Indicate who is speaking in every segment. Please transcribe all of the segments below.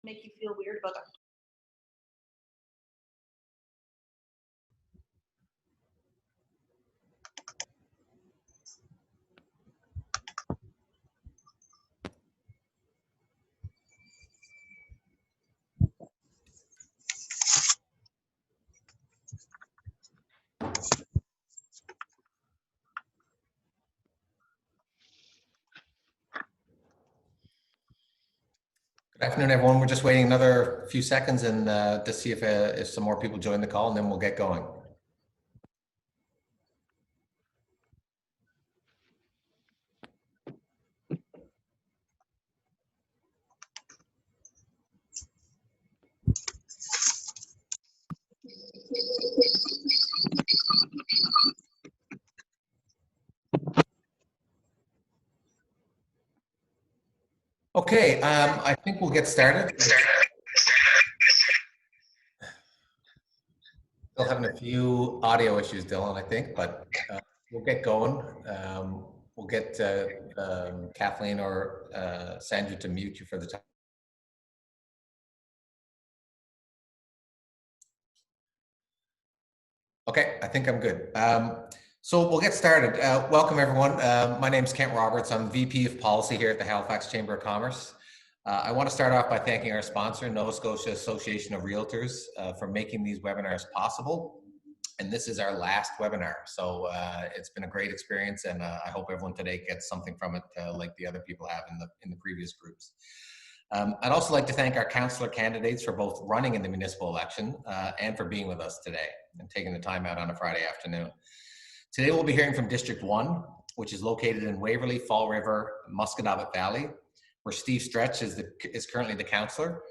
Speaker 1: make you feel weird about that.
Speaker 2: Good afternoon, everyone. We're just waiting another few seconds and to see if some more people join the call, and then we'll get going. Okay, I think we'll get started. Still having a few audio issues, Dylan, I think, but we'll get going. We'll get Kathleen or Sandra to mute you for the time. Okay, I think I'm good. So we'll get started. Welcome, everyone. My name is Kent Roberts. I'm VP of Policy here at the Halifax Chamber of Commerce. I want to start off by thanking our sponsor, Nova Scotia Association of Realtors, for making these webinars possible. And this is our last webinar. So it's been a great experience, and I hope everyone today gets something from it like the other people have in the previous groups. I'd also like to thank our councillor candidates for both running in the municipal election and for being with us today and taking the time out on a Friday afternoon. Today we'll be hearing from District 1, which is located in Waverley-Fall River-Musquodoboit Valley, where Steve Stretch is currently the councillor.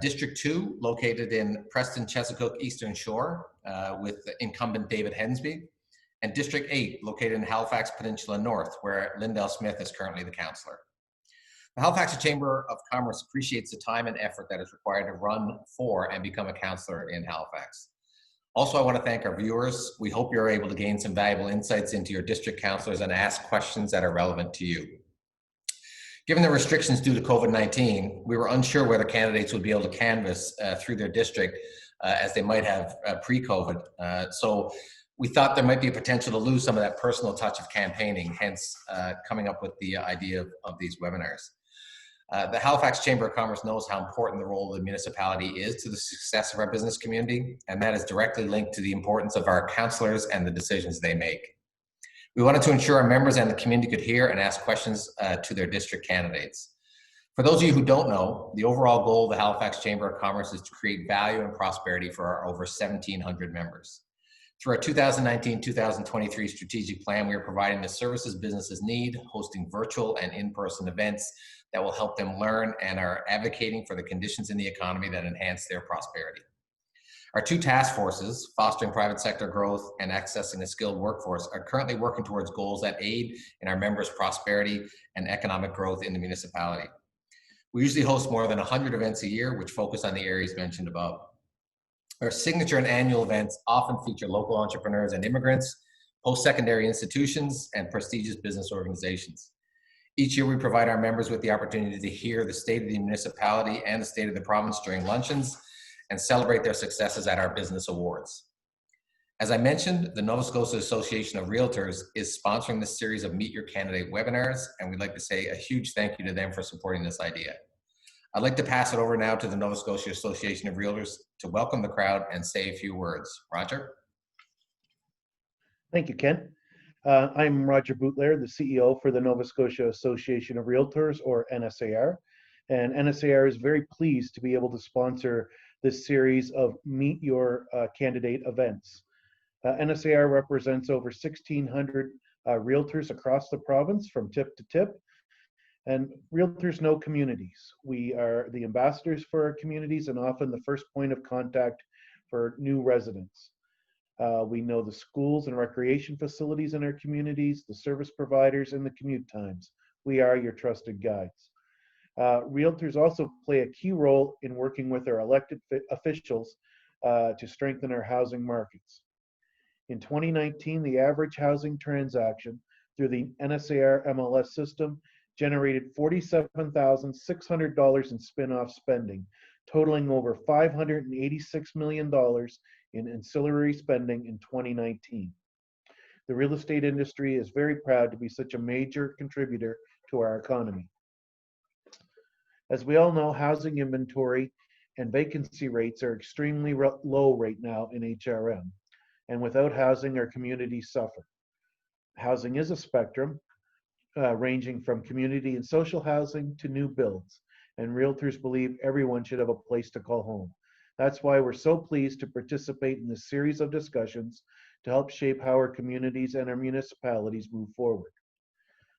Speaker 2: District 2, located in Preston, Chezzetcook, Eastern Shore, with incumbent David Hensby. And District 8, located in Halifax Peninsula North, where Lindell Smith is currently the councillor. The Halifax Chamber of Commerce appreciates the time and effort that is required to run for and become a councillor in Halifax. Also, I want to thank our viewers. We hope you're able to gain some valuable insights into your district councillors and ask questions that are relevant to you. Given the restrictions due to COVID-19, we were unsure whether candidates would be able to canvass through their district as they might have pre-COVID. So we thought there might be a potential to lose some of that personal touch of campaigning, hence coming up with the idea of these webinars. The Halifax Chamber of Commerce knows how important the role of the municipality is to the success of our business community, and that is directly linked to the importance of our councillors and the decisions they make. We wanted to ensure our members and the community could hear and ask questions to their district candidates. For those of you who don't know, the overall goal of the Halifax Chamber of Commerce is to create value and prosperity for our over 1,700 members. Through our 2019-2023 strategic plan, we are providing the services businesses need, hosting virtual and in-person events that will help them learn, and are advocating for the conditions in the economy that enhance their prosperity. Our two task forces, fostering private sector growth and accessing a skilled workforce, are currently working towards goals that aid in our members' prosperity and economic growth in the municipality. We usually host more than 100 events a year, which focus on the areas mentioned above. Our signature and annual events often feature local entrepreneurs and immigrants, post-secondary institutions, and prestigious business organizations. Each year, we provide our members with the opportunity to hear the state of the municipality and the state of the province during luncheons and celebrate their successes at our business awards. As I mentioned, the Nova Scotia Association of Realtors is sponsoring this series of Meet Your Candidate webinars, and we'd like to say a huge thank you to them for supporting this idea. I'd like to pass it over now to the Nova Scotia Association of Realtors to welcome the crowd and say a few words. Roger?
Speaker 3: Thank you, Ken. I'm Roger Boutler, the CEO for the Nova Scotia Association of Realtors, or NSAR. And NSAR is very pleased to be able to sponsor this series of Meet Your Candidate events. NSAR represents over 1,600 realtors across the province from tip to tip. And realtors know communities. We are the ambassadors for our communities and often the first point of contact for new residents. We know the schools and recreation facilities in our communities, the service providers, and the commute times. We are your trusted guides. Realtors also play a key role in working with our elected officials to strengthen our housing markets. In 2019, the average housing transaction through the NSAR MLS system generated $47,600 in spin-off spending, totaling over $586 million in ancillary spending in 2019. The real estate industry is very proud to be such a major contributor to our economy. As we all know, housing inventory and vacancy rates are extremely low right now in HRM, and without housing, our communities suffer. Housing is a spectrum, ranging from community and social housing to new builds, and realtors believe everyone should have a place to call home. That's why we're so pleased to participate in this series of discussions to help shape how our communities and our municipalities move forward.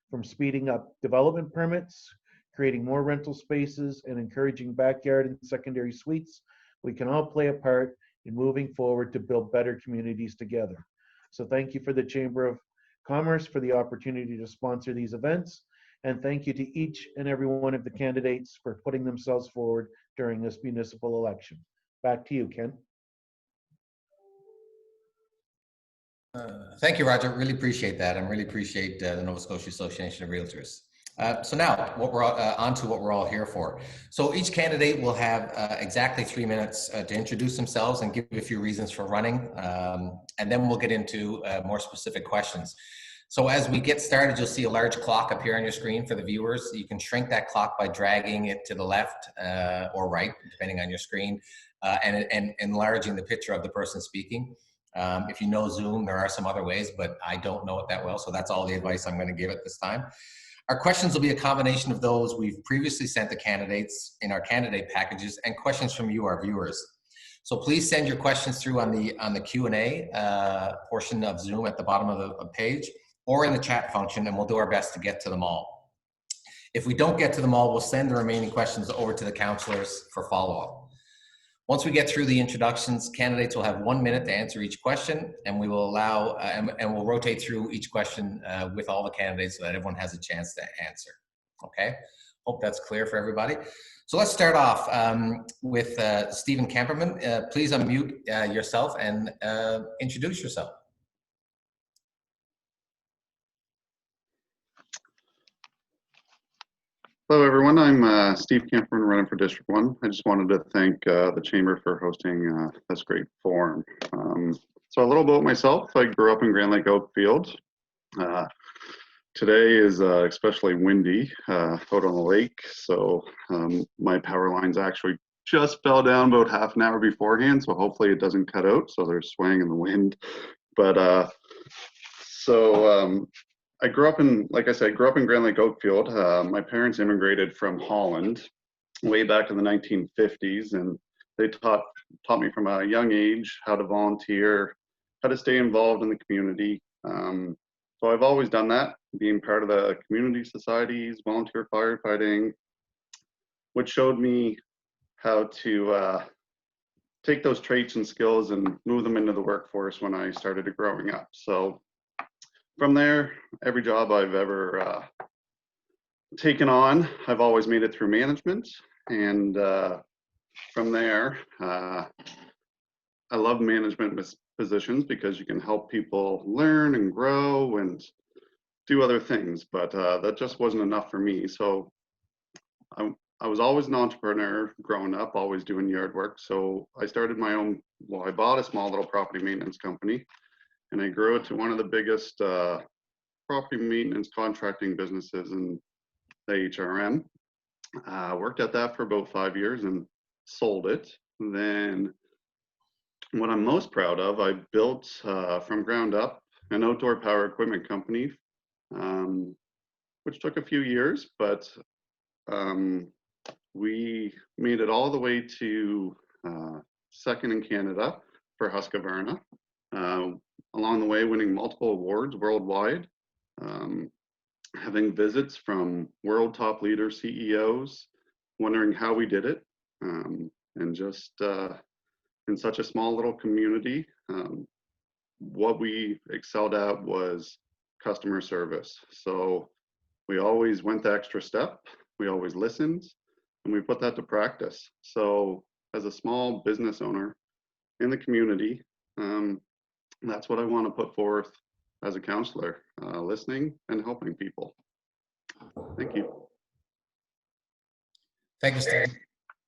Speaker 3: From speeding up development permits, creating more rental spaces, and encouraging backyard and secondary suites, we can all play a part in moving forward to build better communities together. So thank you for the Chamber of Commerce for the opportunity to sponsor these events, and thank you to each and every one of the candidates for putting themselves forward during this municipal election. Back to you, Ken.
Speaker 2: Thank you, Roger. Really appreciate that, and really appreciate the Nova Scotia Association of Realtors. So now, we're on to what we're all here for. So each candidate will have exactly 3 minutes to introduce themselves and give a few reasons for running, and then we'll get into more specific questions. So as we get started, you'll see a large clock appear on your screen for the viewers. You can shrink that clock by dragging it to the left or right, depending on your screen, and enlarging the picture of the person speaking. If you know Zoom, there are some other ways, but I don't know it that well, so that's all the advice I'm going to give at this time. Our questions will be a combination of those we've previously sent to candidates in our candidate packages and questions from you, our viewers. So please send your questions through on the Q&A portion of Zoom at the bottom of the page, or in the chat function, and we'll do our best to get to them all. If we don't get to them all, we'll send the remaining questions over to the counselors for follow-up. Once we get through the introductions, candidates will have 1 minute to answer each question, and we will allow, and we'll rotate through each question with all the candidates so that everyone has a chance to answer. Okay, hope that's clear for everybody. So let's start off with Stephen Camperman. Please unmute yourself and introduce yourself.
Speaker 1: Hello, everyone. I'm Steve Campbell, running for District 1. I just wanted to thank the Chamber for hosting this great forum. So a little about myself. I grew up in Grand Lake Oakfield. Today is especially windy out on the lake, so my power lines actually just fell down about half an hour beforehand, so hopefully it doesn't cut out, so they're swaying in the wind. But I grew up in, like I said, grew up in Grand Lake Oakfield. My parents immigrated from Holland way back in the 1950s, and they taught me from a young age how to volunteer, how to stay involved in the community. So I've always done that, being part of the community societies, volunteer firefighting, which showed me how to take those traits and skills and move them into the workforce when I started growing up. So from there, every job I've ever taken on, I've always made it through management. And from there, I love management positions because you can help people learn and grow and do other things. But that just wasn't enough for me. So I was always an entrepreneur growing up, always doing yard work. So I started my own, well, I bought a small little property maintenance company, and I grew it to one of the biggest property maintenance contracting businesses in the HRM. Worked at that for about 5 years and sold it. And then what I'm most proud of, I built from ground up an outdoor power equipment company, which took a few years, but we made it all the way to second in Canada for Husqvarna. Along the way, winning multiple awards worldwide, having visits from world top leaders, CEOs, wondering how we did it, and just in such a small little community, what we excelled at was customer service. So we always went the extra step, we always listened, and we put that to practice. So as a small business owner in the community, that's what I want to put forth as a counselor, listening and helping people. Thank you.
Speaker 2: Thank you, Steve.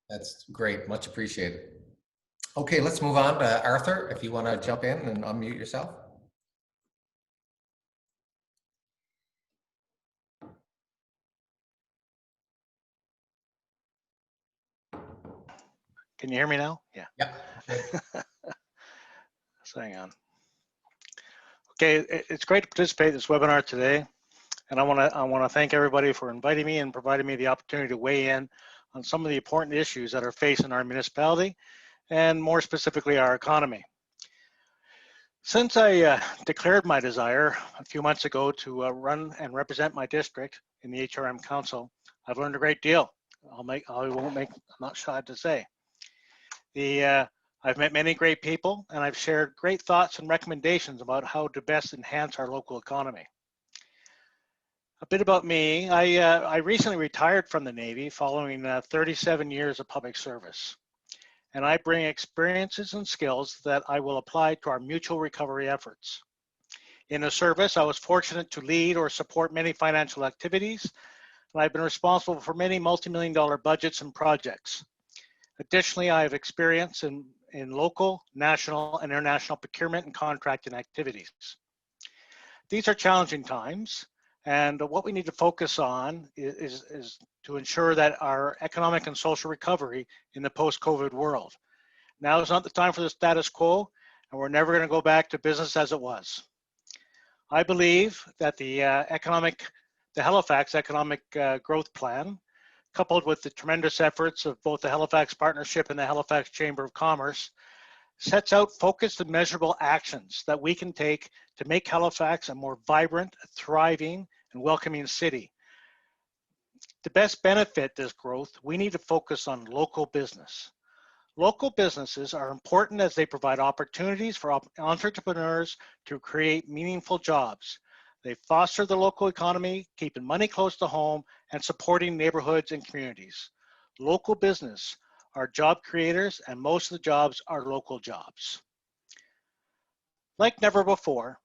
Speaker 2: That's great. Much appreciated. Okay, let's move on to Arthur, if you want to jump in and unmute yourself.
Speaker 4: Can you hear me now? Yeah.
Speaker 2: Yep.
Speaker 4: So hang on. Okay, it's great to participate in this webinar today, and I want to thank everybody for inviting me and providing me the opportunity to weigh in on some of the important issues that are facing our municipality, and more specifically our economy. Since I declared my desire a few months ago to run and represent my district in the HRM Council, I've learned a great deal. I'm not shy to say. I've met many great people, and I've shared great thoughts and recommendations about how to best enhance our local economy. A bit about me, I recently retired from the Navy following 37 years of public service. And I bring experiences and skills that I will apply to our mutual recovery efforts. In the service, I was fortunate to lead or support many financial activities, and I've been responsible for many multi-million-dollar budgets and projects. Additionally, I have experience in local, national, and international procurement and contracting activities. These are challenging times, and what we need to focus on is to ensure that our economic and social recovery in the post-COVID world. Now is not the time for the status quo, and we're never going to go back to business as it was. I believe that the Halifax Economic Growth Plan, coupled with the tremendous efforts of both the Halifax Partnership and the Halifax Chamber of Commerce, sets out focused and measurable actions that we can take to make Halifax a more vibrant, thriving, and welcoming city. To best benefit this growth, we need to focus on local business. Local businesses are important as they provide opportunities for entrepreneurs to create meaningful jobs. They foster the local economy, keeping money close to home, and supporting neighborhoods and communities. Local business are job creators, and most of the jobs are local jobs. Like never before,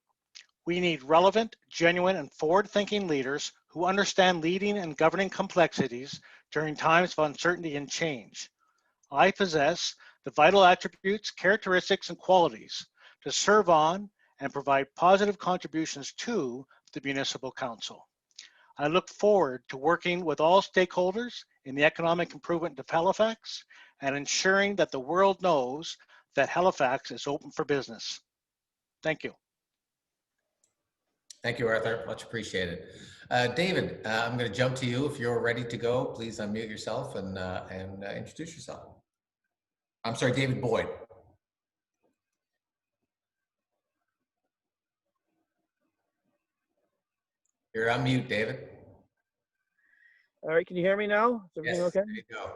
Speaker 4: we need relevant, genuine, and forward-thinking leaders who understand leading and governing complexities during times of uncertainty and change. I possess the vital attributes, characteristics, and qualities to serve on and provide positive contributions to the Municipal Council. I look forward to working with all stakeholders in the economic improvement of Halifax and ensuring that the world knows that Halifax is open for business. Thank you.
Speaker 2: Thank you, Arthur. Much appreciated. David, I'm going to jump to you. If you're ready to go, please unmute yourself and introduce yourself. I'm sorry, David Boyd. You're on mute, David.
Speaker 5: All right, can you hear me now? Is everything
Speaker 2: Yes,
Speaker 5: okay?
Speaker 2: there you go.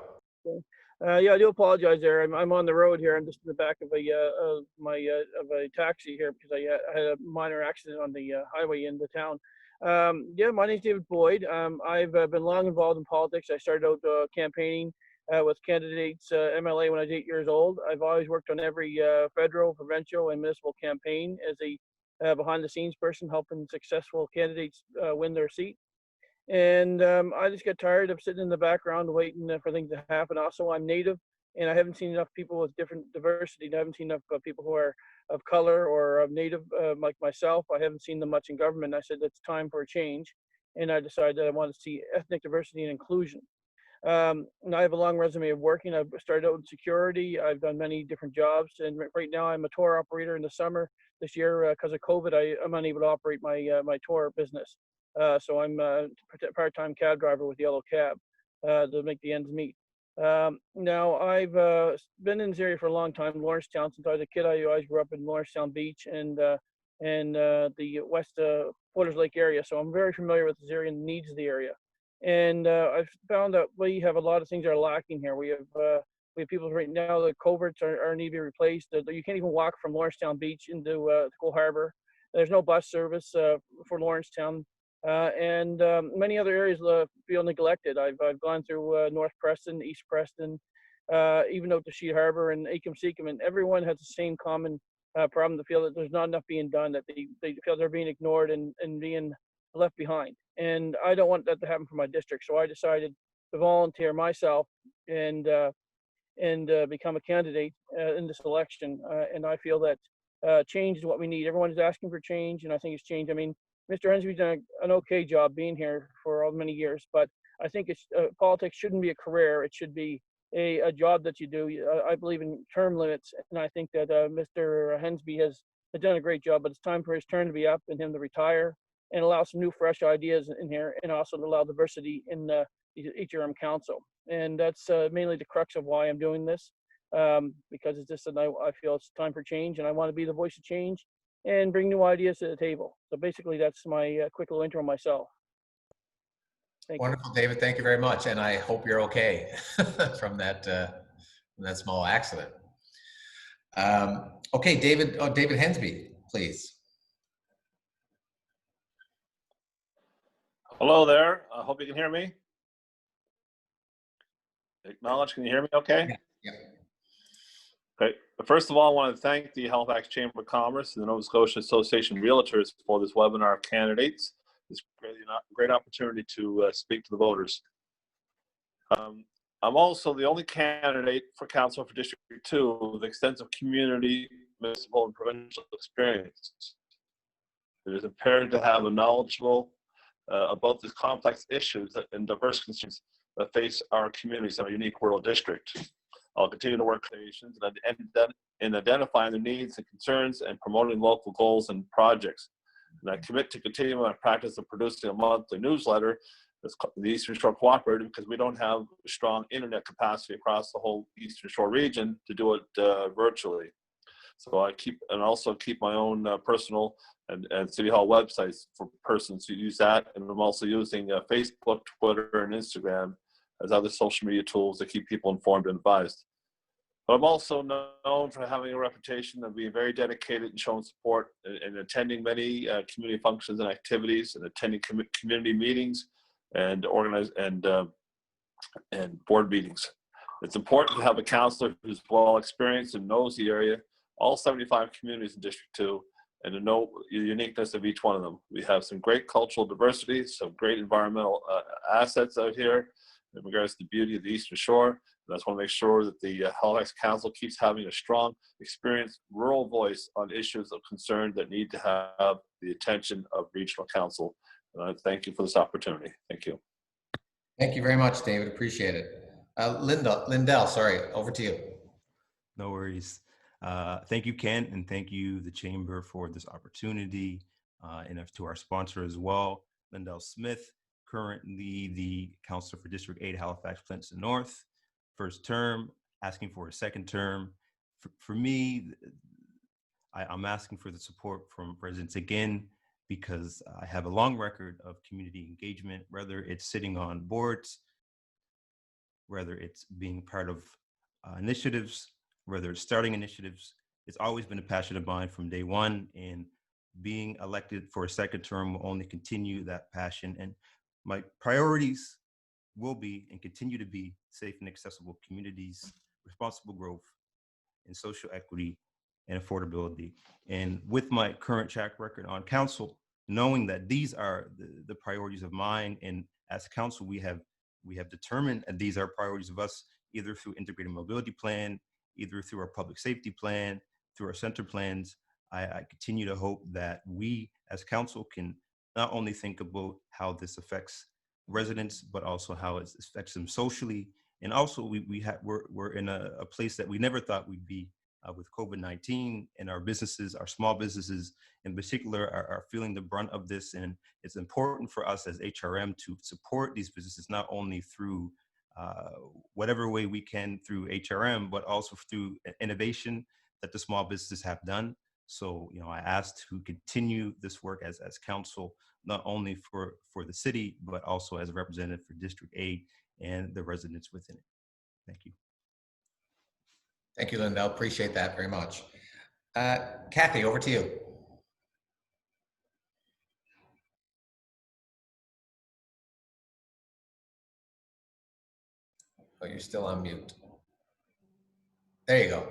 Speaker 5: Okay. Yeah, I do apologize there. I'm on the road here. I'm just in the back of a taxi here because I had a minor accident on the highway into town. Yeah, my name is David Boyd. I've been long involved in politics. I started out campaigning with candidates MLA when I was 8 years old. I've always worked on every federal, provincial, and municipal campaign as a behind-the-scenes person helping successful candidates win their seat. And I just get tired of sitting in the background waiting for things to happen. Also, I'm Native, and I haven't seen enough people with different diversity. I haven't seen enough people who are of color or of Native like myself. I haven't seen them much in government. I said it's time for a change, and I decided that I wanted to see ethnic diversity and inclusion. And I have a long resume of working. I've started out in security. I've done many different jobs, and right now I'm a tour operator. In the summer this year, because of COVID, I'm unable to operate my my tour business. So I'm a part-time cab driver with Yellow Cab to make the ends meet. Now I've been in this area for a long time, Lawrencetown. Since I was a kid, I always grew up in Lawrencetown Beach and the West Porters Lake area. So I'm very familiar with this area and the needs of the area. And I've found that we have a lot of things that are lacking here. We have people right now, the culverts are need to be replaced. You can't even walk from Lawrencetown Beach into Coal Harbor. There's no bus service for Lawrencetown. And many other areas feel neglected. I've gone through North Preston, East Preston, even out to Sheet Harbor and Acom-Seacom, and everyone has the same common problem to feel that there's not enough being done, that they feel they're being ignored and being left behind. And I don't want that to happen for my district. So I decided to volunteer myself and become a candidate in this election. And I feel that change is what we need. Everyone is asking for change, and I think it's change. I mean, Mr. Hensby's done an okay job being here for all many years, but I think it's politics shouldn't be a career. It should be a job that you do. I believe in term limits, and I think that Mr. Hensby has done a great job, but it's time for his turn to be up and him to retire and allow some new, fresh ideas in here, and also to allow diversity in each council. And that's mainly the crux of why I'm doing this, because it's just that I feel it's time for change, and I want to be the voice of change and bring new ideas to the table. So basically, that's my quick little intro myself. Thank
Speaker 2: Wonderful, David. Thank you very much, and I hope you're okay from that small accident. Okay, David. Oh, David Hensby, please.
Speaker 6: Hello there. I hope you can hear me. Acknowledge. Can you hear me? Okay.
Speaker 2: Yeah.
Speaker 6: Okay. First of all, I want to thank the Halifax Chamber of Commerce and the Nova Scotia Association of Realtors for this webinar of candidates. It's really a great opportunity to speak to the voters. I'm also the only candidate for council for District 2 with extensive community, municipal, and provincial experience. It is imperative to have a knowledgeable about the complex issues and diverse concerns that face our communities in our unique rural district. I'll continue to work with nations in identifying their needs and concerns and promoting local goals and projects. And I commit to continue my practice of producing a monthly newsletter, the Eastern Shore Cooperative, because we don't have strong internet capacity across the whole Eastern Shore region to do it virtually. So I also keep my own personal and City Hall websites for persons who use that. And I'm also using Facebook, Twitter, and Instagram as other social media tools to keep people informed and advised. But I'm also known for having a reputation of being very dedicated and showing support and attending many community functions and activities, and attending community meetings and and board meetings. It's important to have a counselor who's well experienced and knows the area, all 75 communities in District 2, and to know the uniqueness of each one of them. We have some great cultural diversity, some great environmental assets out here in regards to the beauty of the Eastern Shore. And I just want to make sure that the Halifax Council keeps having a strong, experienced rural voice on issues of concern that need to have the attention of regional council. And I thank you for this opportunity. Thank you.
Speaker 2: Thank you very much, David. Appreciate it. Lindell, sorry, over to you.
Speaker 7: No worries. Thank you, Kent, and thank you, the Chamber, for this opportunity, and to our sponsor as well, Lindell Smith, currently the Councillor for District 8, Halifax Peninsula North, first term, asking for a second term. For me, I'm asking for the support from residents again, because I have a long record of community engagement, whether it's sitting on boards, whether it's being part of initiatives, whether it's starting initiatives. It's always been a passion of mine from day one, and being elected for a second term will only continue that passion. And my priorities will be and continue to be safe and accessible communities, responsible growth, and social equity and affordability. And with my current track record on council, knowing that these are the priorities of mine, and as council, we have determined that these are priorities of us, either through integrated mobility plan, either through our public safety plan, through our center plans. I continue to hope that we as council can not only think about how this affects residents, but also how it affects them socially. And also we're in a place that we never thought we'd be with COVID-19, and our businesses, our small businesses in particular, are feeling the brunt of this. And it's important for us as HRM to support these businesses, not only through whatever way we can through HRM, but also through innovation that the small businesses have done. So, I asked to continue this work as council, not only for the city, but also as a representative for District 8 and the residents within it. Thank you.
Speaker 2: Thank you, Lindell. Appreciate that very much. Kathy, over to you. Oh, you're still on mute. There you go.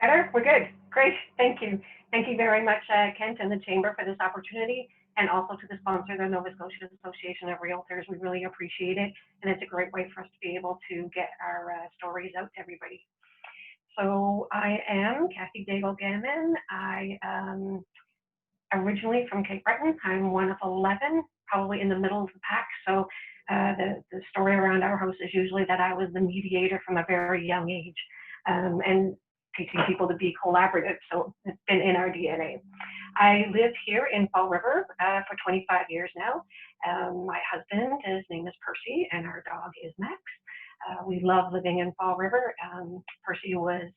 Speaker 8: Better? We're good. Great. Thank you. Thank you very much, Kent and the Chamber, for this opportunity. and also to the sponsor, the Nova Scotia Association of Realtors. We really appreciate it, and it's a great way for us to be able to get our stories out to everybody. So I am Kathy Daigle Gammon. I am originally from Cape Breton. I'm one of 11, probably in the middle of the pack. So the story around our house is usually that I was the mediator from a very young age, and teaching people to be collaborative. So it's been in our DNA. I live here in Fall River for 25 years now. My husband, his name is Percy, and our dog is Max. We love living in Fall River. Percy was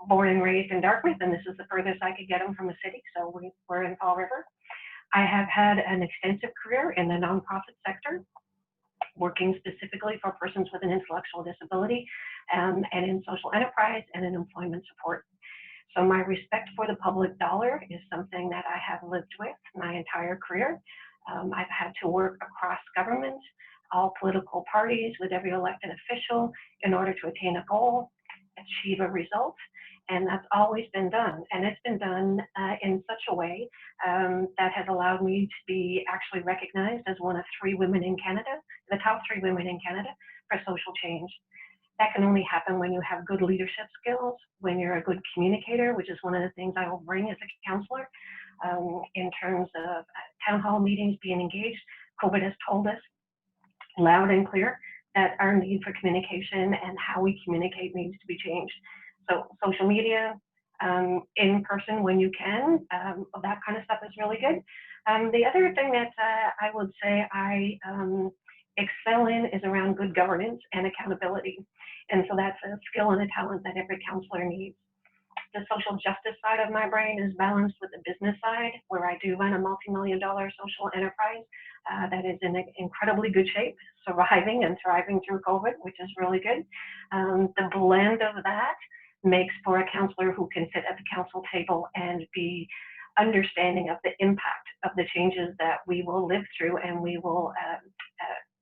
Speaker 8: born and raised in Dartmouth, and this is the furthest I could get him from the city, so we're in Fall River. I have had an extensive career in the nonprofit sector, working specifically for persons with an intellectual disability, and in social enterprise and in employment support. So my respect for the public dollar is something that I have lived with my entire career. I've had to work across government, all political parties, with every elected official in order to attain a goal, achieve a result, and that's always been done. And it's been done in such a way that has allowed me to be actually recognized as one of 3 women in Canada, the top 3 women in Canada for social change. That can only happen when you have good leadership skills, when you're a good communicator, which is one of the things I will bring as a counselor in terms of town hall meetings, being engaged. COVID has told us loud and clear that our need for communication and how we communicate needs to be changed. So social media, in person when you can, that kind of stuff is really good. The other thing that I would say I excel in is around good governance and accountability. And so that's a skill and a talent that every counselor needs. The social justice side of my brain is balanced with the business side, where I do run a multi-million-dollar social enterprise that is in incredibly good shape, surviving and thriving through COVID, which is really good. The blend of that makes for a counselor who can sit at the council table and be understanding of the impact of the changes that we will live through, and we will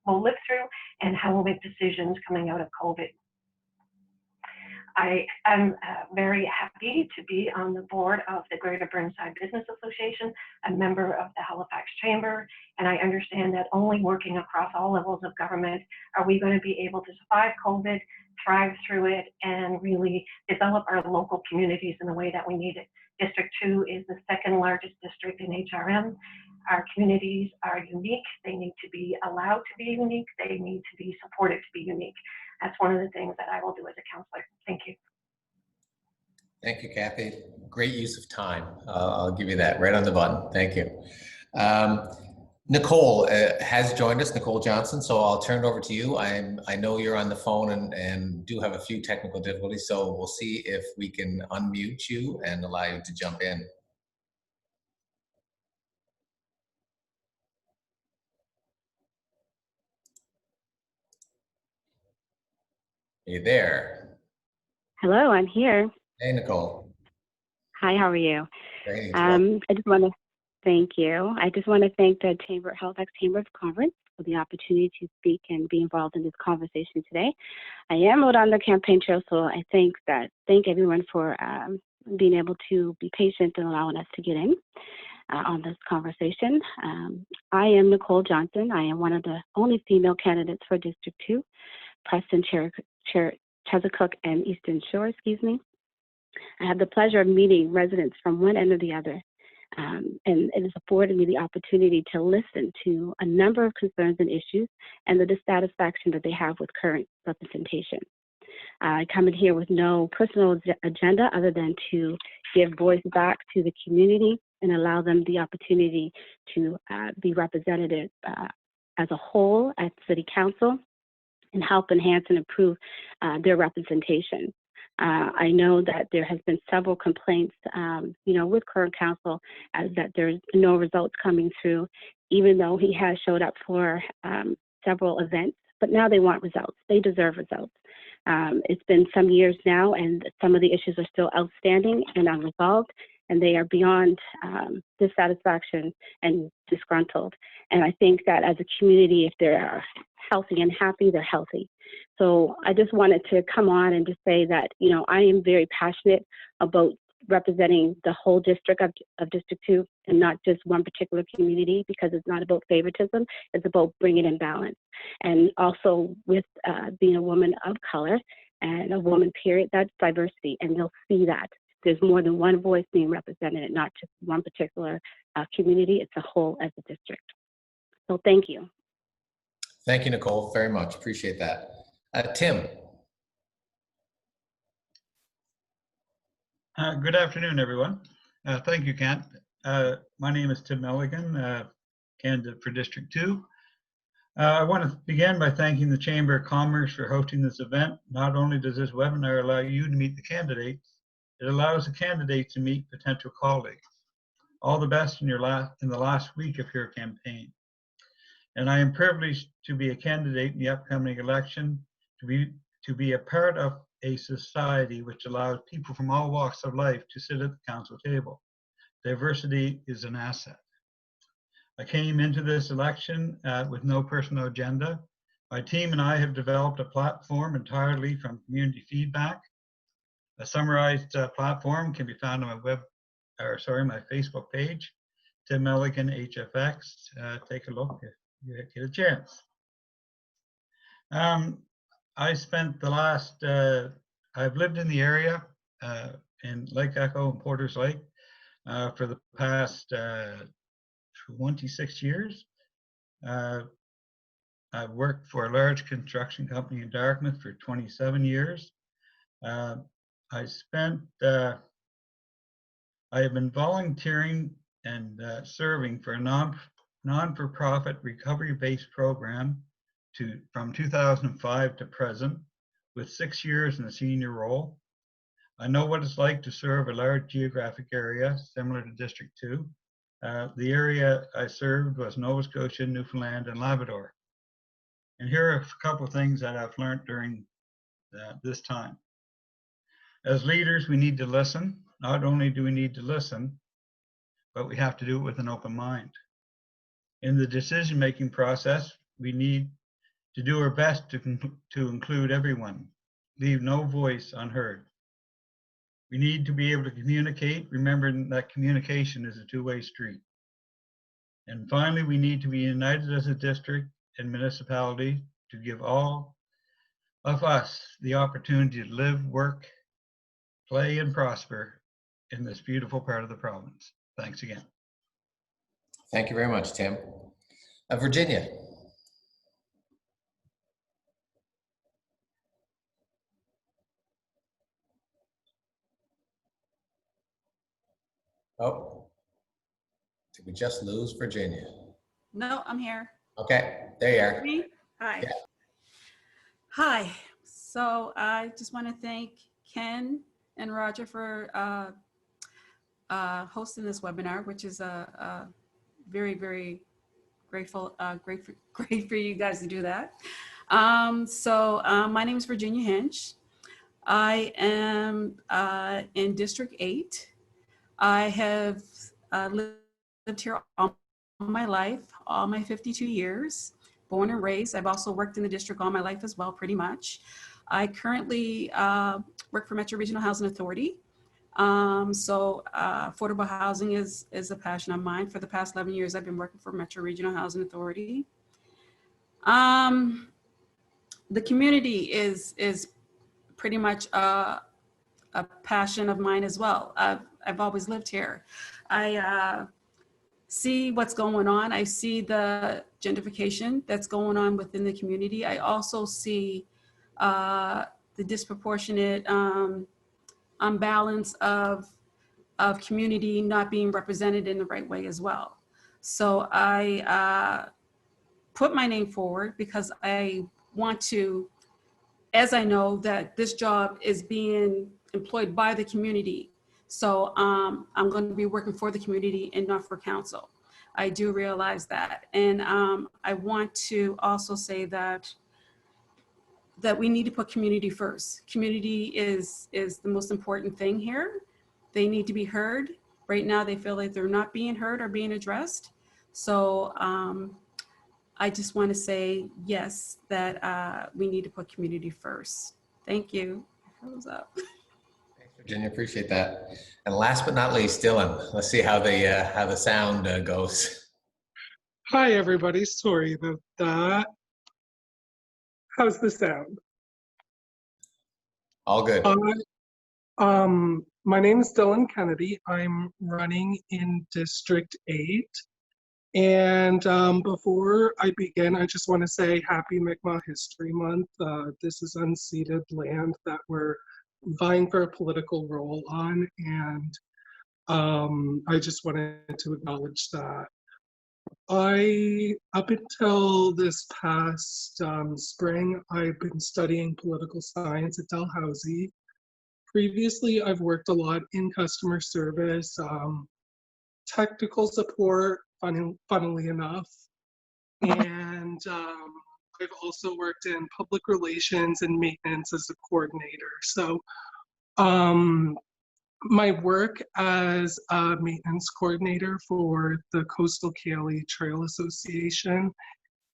Speaker 8: live through, and how we'll make decisions coming out of COVID. I am very happy to be on the board of the Greater Burnside Business Association, a member of the Halifax Chamber, and I understand that only working across all levels of government are we going to be able to survive COVID, thrive through it, and really develop our local communities in the way that we need it. District 2 is the 2nd largest district in HRM. Our communities are unique. They need to be allowed to be unique. They need to be supported to be unique. That's one of the things that I will do as a counselor. Thank you.
Speaker 2: Thank you, Kathy. Great use of time. I'll give you that right on the button. Thank you. Nicole has joined us, Nicole Johnson, so I'll turn it over to you. I know you're on the phone and do have a few technical difficulties, so we'll see if we can unmute you and allow you to jump in. Are you there?
Speaker 9: Hello, I'm here.
Speaker 2: Hey, Nicole.
Speaker 9: Hi, how are you?
Speaker 2: Great.
Speaker 9: I just want to thank you. I just want to thank the Halifax Chamber of Commerce for the opportunity to speak and be involved in this conversation today. I am out on the campaign trail, so I thank everyone for being able to be patient and allowing us to get in on this conversation. I am Nicole Johnson. I am one of the only female candidates for District 2, Preston, Chezzetcook, and Eastern Shore, I have the pleasure of meeting residents from one end or the other, and it has afforded me the opportunity to listen to a number of concerns and issues and the dissatisfaction that they have with current representation. I come in here with no personal agenda other than to give voice back to the community and allow them the opportunity to be represented as a whole at City Council and help enhance and improve their representation. I know that there has been several complaints, with current council as that there's no results coming through, even though he has showed up for several events, but now they want results. They deserve results. It's been some years now, and some of the issues are still outstanding and unresolved, and they are beyond dissatisfaction and disgruntled. And I think that as a community, if they're healthy and happy, they're healthy. So I just wanted to come on and just say that, I am very passionate about representing the whole district of District 2 and not just one particular community, because it's not about favoritism, it's about bringing in balance. And also with being a woman of color and a woman period, that's diversity, and you'll see that. There's more than one voice being represented, not just one particular community, it's a whole as a district. So thank you.
Speaker 2: Thank you, Nicole, very much. Appreciate that. Tim.
Speaker 10: Good afternoon, everyone. Thank you, Kent. My name is Tim Milligan, candidate for District 2. I want to begin by thanking the Chamber of Commerce for hosting this event. Not only does this webinar allow you to meet the candidates, it allows the candidates to meet potential colleagues. All the best in the last week of your campaign. And I am privileged to be a candidate in the upcoming election, to be a part of a society which allows people from all walks of life to sit at the council table. Diversity is an asset. I came into this election with no personal agenda. My team and I have developed a platform entirely from community feedback. A summarized platform can be found on my Facebook page, Tim Milligan HFX. Take a look if you get a chance. I spent the last, I've lived in the area in Lake Echo and Porters Lake for the past 26 years. I've worked for a large construction company in Dartmouth for 27 years. I have been volunteering and serving for a non-for-profit recovery-based program from 2005 to present, with 6 years in a senior role. I know what it's like to serve a large geographic area similar to District 2. The area I served was Nova Scotia, Newfoundland, and Labrador. And here are a couple of things that I've learned during this time. As leaders, we need to listen. Not only do we need to listen, but we have to do it with an open mind. In the decision-making process, we need to do our best to include everyone, leave no voice unheard. We need to be able to communicate, remembering that communication is a two-way street. And finally, we need to be united as a district and municipality to give all of us the opportunity to live, work, play, and prosper in this beautiful part of the province. Thanks again.
Speaker 2: Thank you very much, Tim. Virginia. Oh, did we just lose Virginia?
Speaker 11: No, I'm here.
Speaker 2: Okay, there you are.
Speaker 11: Me? Hi.
Speaker 2: Yeah.
Speaker 11: Hi. So I just want to thank Ken and Roger for hosting this webinar, which is very, very grateful, great for you guys to do that. My name is Virginia Hinch. I am in District 8. I have lived here all my life, all my 52 years, born and raised. I've also worked in the district all my life as well, pretty much. I currently work for Metro Regional Housing Authority. Affordable housing is a passion of mine. For the past 11 years, I've been working for Metro Regional Housing Authority. The community is pretty much a passion of mine as well. I've always lived here. I see what's going on. I see the gentrification that's going on within the community. I also see the disproportionate unbalance of community not being represented in the right way as well. So I put my name forward because I want to, as I know that this job is being employed by the community. So I'm going to be working for the community and not for council. I do realize that. And I want to also say that we need to put community first. Community is the most important thing here. They need to be heard. Right now, they feel like they're not being heard or being addressed. So I just want to say, yes, that we need to put community first. Thank you. Thumbs up.
Speaker 2: Thanks, Virginia. Appreciate that. And last but not least, Dylan. Let's see how the sound goes.
Speaker 12: Hi, everybody. Sorry about that. How's the sound?
Speaker 2: All good.
Speaker 12: My name is Dylan Kennedy. I'm running in District 8. And before I begin, I just want to say Happy Mi'kmaq History Month. This is unceded land that we're vying for a political role on. And I just wanted to acknowledge that. Up until this past spring, I've been studying political science at Dalhousie. Previously, I've worked a lot in customer service, technical support, funnily enough, and I've also worked in public relations and maintenance as a coordinator. So my work as a maintenance coordinator for the Coastal Cayley Trail Association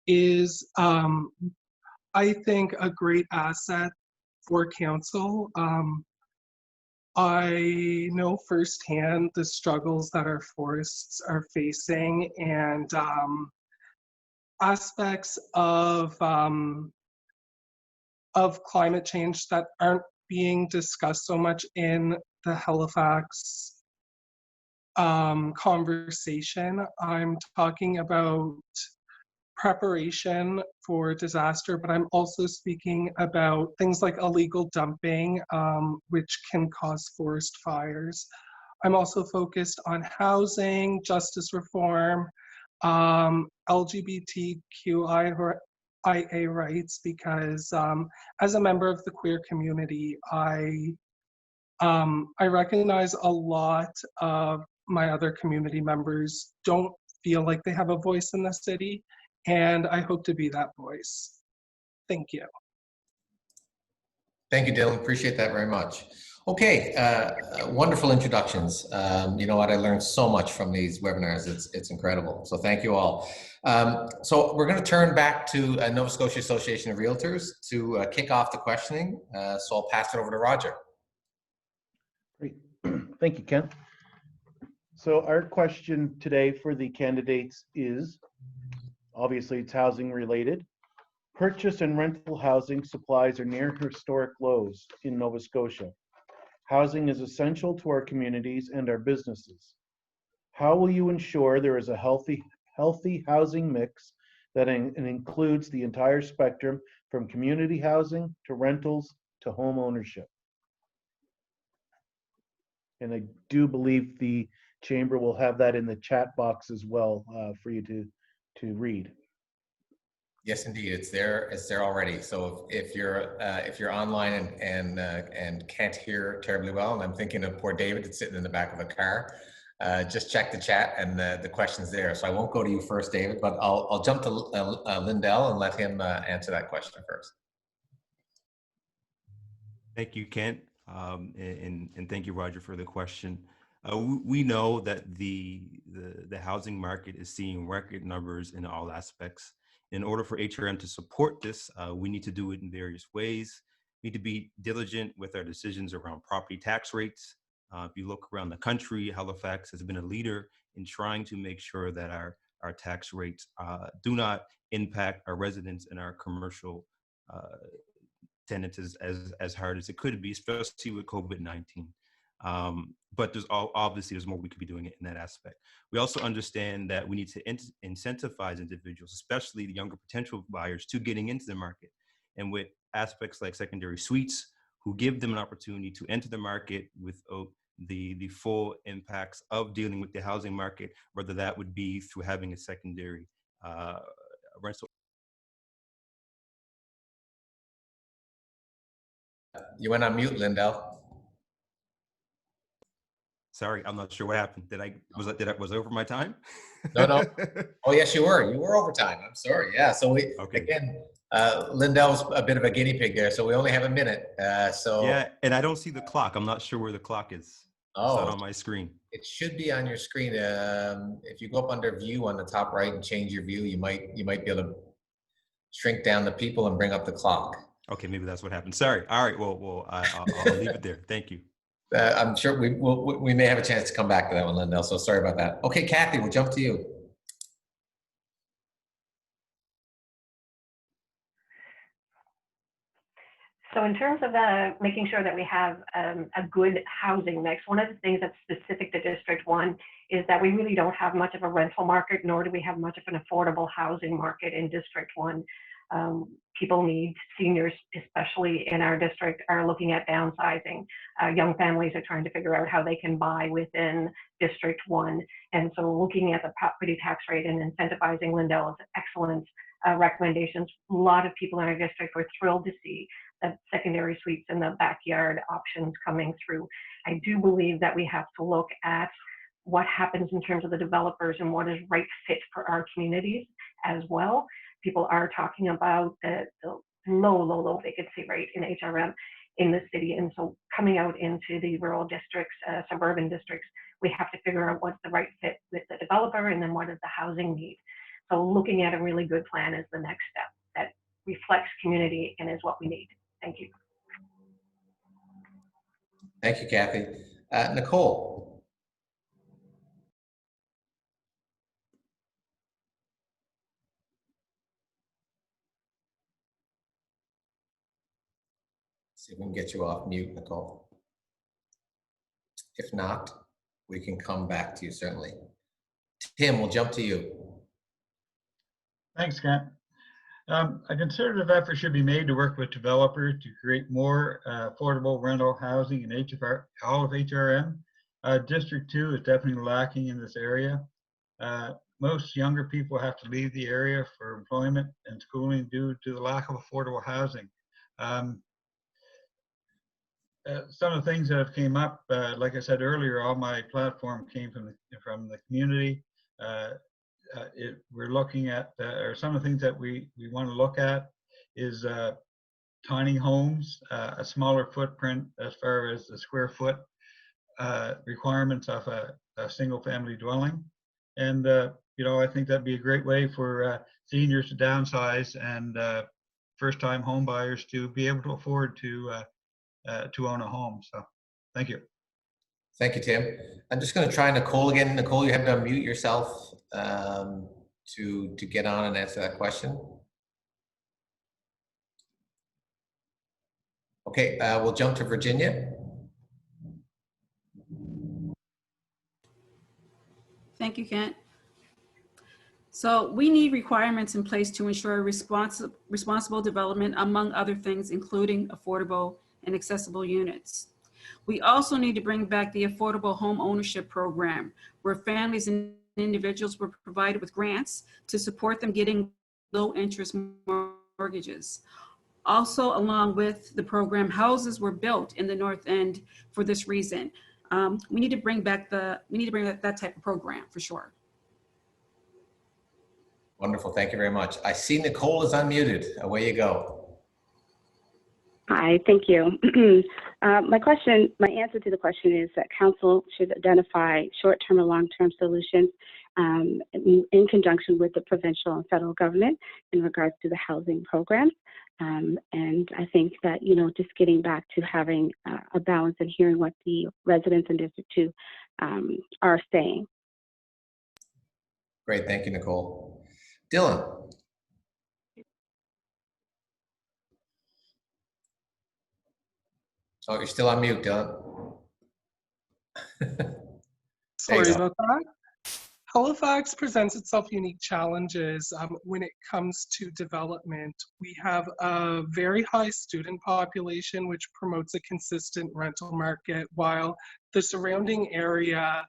Speaker 12: is, I think, a great asset for council. I know firsthand the struggles that our forests are facing and aspects of climate change that aren't being discussed so much in the Halifax conversation. I'm talking about preparation for disaster, but I'm also speaking about things like illegal dumping, which can cause forest fires. I'm also focused on housing, justice reform, LGBTQIA rights, because as a member of the queer community, I recognize a lot of my other community members don't feel like they have a voice in the city, and I hope to be that voice. Thank you.
Speaker 2: Thank you, Dylan. Appreciate that very much. Okay, wonderful introductions. You know what? I learned so much from these webinars. It's incredible. So thank you all. So we're going to turn back to Nova Scotia Association of Realtors to kick off the questioning. So I'll pass it over to Roger.
Speaker 3: Great. Thank you, Ken. So our question today for the candidates is, obviously it's housing related. Purchase and rental housing supplies are near historic lows in Nova Scotia. Housing is essential to our communities and our businesses. How will you ensure there is a healthy housing mix that includes the entire spectrum from community housing to rentals to home ownership? And I do believe the Chamber will have that in the chat box as well for you to read.
Speaker 2: Yes, indeed, it's there already. So if you're online and can't hear terribly well, and I'm thinking of poor David that's sitting in the back of a car, just check the chat and the question's there. So I won't go to you first, David, but I'll jump to Lindell and let him answer that question first.
Speaker 7: Thank you, Kent, and thank you, Roger, for the question. We know that the housing market is seeing record numbers in all aspects. In order for HRM to support this, we need to do it in various ways. We need to be diligent with our decisions around property tax rates. If you look around the country, Halifax has been a leader in trying to make sure that our tax rates do not impact our residents and our commercial tenants as hard as it could be, especially with COVID-19. But obviously there's more we could be doing in that aspect. We also understand that we need to incentivize individuals, especially the younger potential buyers, to getting into the market. And with aspects like secondary suites, who give them an opportunity to enter the market with the full impacts of dealing with the housing market, whether that would be through having a secondary rental.
Speaker 2: You went on mute, Lindell.
Speaker 7: Sorry, I'm not sure what happened. Was I over my time?
Speaker 2: No. Oh yes, you were. You were over time. I'm sorry. Yeah. So again, Lindell's a bit of a guinea pig there. So we only have a minute.
Speaker 7: Yeah, and I don't see the clock. I'm not sure where the clock is.
Speaker 2: Oh,
Speaker 7: it's not on my screen.
Speaker 2: It should be on your screen. If you go up under View on the top right and change your view, you might be able to shrink down the people and bring up the clock.
Speaker 7: Okay, maybe that's what happened. Sorry. All right. Well, I'll leave it there. Thank you.
Speaker 2: I'm sure we may have a chance to come back to that one, Lindell, so sorry about that. Okay, Kathy, we'll jump to you.
Speaker 8: So in terms of making sure that we have a good housing mix, one of the things that's specific to District 1 is that we really don't have much of a rental market, nor do we have much of an affordable housing market in District 1. People need, seniors, especially in our district, are looking at downsizing. Young families are trying to figure out how they can buy within District 1. And so looking at the property tax rate and incentivizing Lindell's excellent recommendations, a lot of people in our district were thrilled to see the secondary suites and the backyard options coming through. I do believe that we have to look at what happens in terms of the developers and what is right fit for our communities as well. People are talking about the low vacancy rate in HRM in the city. And so coming out into the rural districts, suburban districts, we have to figure out what's the right fit with the developer and then what is the housing need. So looking at a really good plan is the next step that reflects community and is what we need. Thank you.
Speaker 2: Thank you, Kathy. Nicole. See if we can get you off mute, Nicole. If not, we can come back to you, certainly. Tim, we'll jump to you.
Speaker 10: Thanks, Kent. A concerted effort should be made to work with developers to create more affordable rental housing in all of HRM. District 2 is definitely lacking in this area. Most younger people have to leave the area for employment and schooling due to the lack of affordable housing. Some of the things that have came up, like I said earlier, all my platform came from the community. We're looking at, or some of the things that we want to look at is tiny homes, a smaller footprint as far as the square foot requirements of a single family dwelling. And, you know, I think that'd be a great way for seniors to downsize and first time home buyers to be able to afford to own a home. So thank you.
Speaker 2: Thank you, Tim. I'm just going to try Nicole again. Nicole, you have to unmute yourself to get on and answer that question. Okay, we'll jump to Virginia.
Speaker 11: Thank you, Kent. So we need requirements in place to ensure responsible development, among other things, including affordable and accessible units. We also need to bring back the affordable home ownership program, where families and individuals were provided with grants to support them getting low interest mortgages. Also, along with the program, houses were built in the North End for this reason. We need to bring back that type of program for sure.
Speaker 2: Wonderful, thank you very much. I see Nicole is unmuted. Away you go.
Speaker 9: Hi, thank you. My answer to the question is that council should identify short-term and long-term solutions in conjunction with the provincial and federal government in regards to the housing programs. And I think that, you know, just getting back to having a balance and hearing what the residents in District 2 are saying.
Speaker 2: Great, thank you, Nicole. Dylan. Oh, you're still on mute, Dylan.
Speaker 12: Sorry about that. Halifax presents itself unique challenges when it comes to development. We have a very high student population, which promotes a consistent rental market, while the surrounding area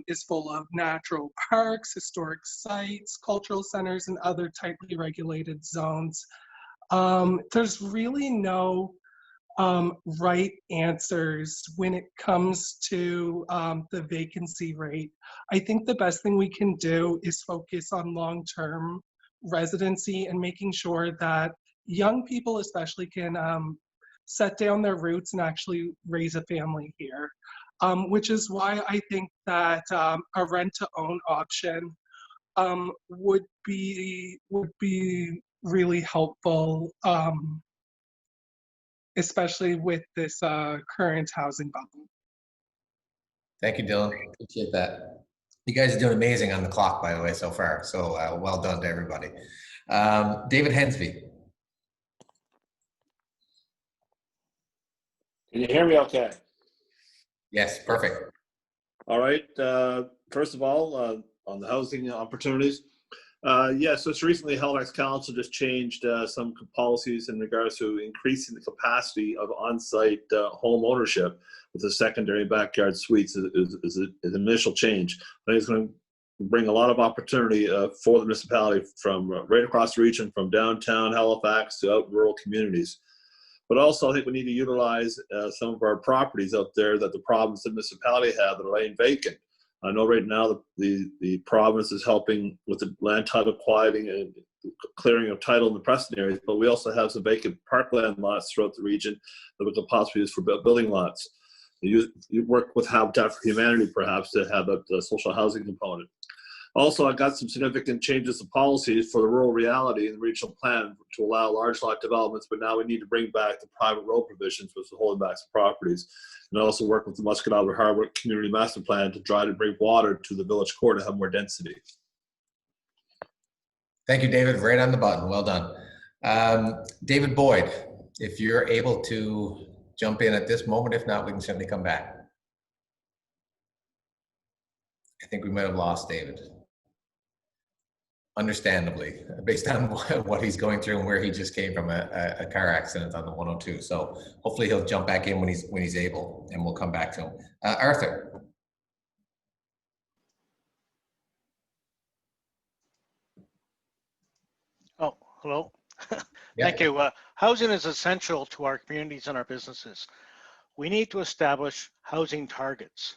Speaker 12: is full of natural parks, historic sites, cultural centers, and other tightly regulated zones. There's really no right answers when it comes to the vacancy rate. I think the best thing we can do is focus on long-term residency and making sure that young people especially can set down their roots and actually raise a family here, which is why I think that a rent-to-own option would be really helpful especially with this current housing bubble.
Speaker 2: Thank you, Dylan. Appreciate that. You guys are doing amazing on the clock, by the way, so far. So well done to everybody. David Hensby.
Speaker 6: Can you hear me okay?
Speaker 2: Yes, perfect.
Speaker 6: All right. First of all, on the housing opportunities, yes, so it's recently Halifax Council just changed some policies in regards to increasing the capacity of on-site home ownership with the secondary backyard suites is an initial change. I think it's going to bring a lot of opportunity for the municipality from right across the region, from downtown Halifax to out rural communities. But also, I think we need to utilize some of our properties out there that the province and municipality have that are laying vacant. I know right now the province is helping with the land title quieting and clearing of title in the Preston areas, but we also have some vacant parkland lots throughout the region that we could possibly use for building lots. You work with Habitat for Humanity perhaps to have a social housing component. Also, I got some significant changes to policies for the rural reality in the regional plan to allow large lot developments, but now we need to bring back the private road provisions, which is holding back some properties. And also work with the Musquodoboit Harbor Community Master Plan to try to bring water to the village core to have more density.
Speaker 2: Thank you, David. Right on the button. Well done. David Boyd, if you're able to jump in at this moment. If not, we can certainly come back. I think we might have lost David. Understandably, based on what he's going through and where he just came from a car accident on the 102. So hopefully he'll jump back in when he's able, and we'll come back to him. Arthur.
Speaker 4: Oh, hello.
Speaker 2: Yeah.
Speaker 4: Thank you. Housing is essential to our communities and our businesses. We need to establish housing targets,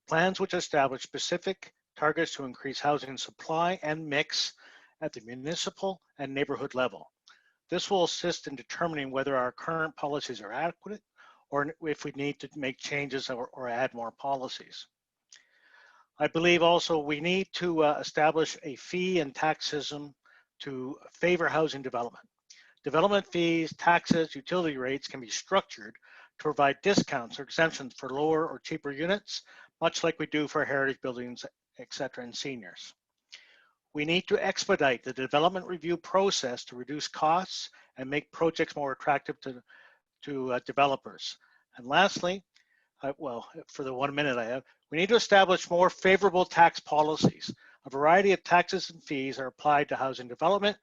Speaker 4: plans which establish specific targets to increase housing supply and mix at the municipal and neighborhood level. This will assist in determining whether our current policies are adequate or if we need to make changes or add more policies. I believe also we need to establish a fee and tax system to favor housing development. Development fees, taxes, utility rates can be structured to provide discounts or exemptions for lower or cheaper units, much like we do for heritage buildings, etc., and seniors. We need to expedite the development review process to reduce costs and make projects more attractive to developers. And lastly, well, for the 1 minute I have, we need to establish more favorable tax policies. A variety of taxes and fees are applied to housing development,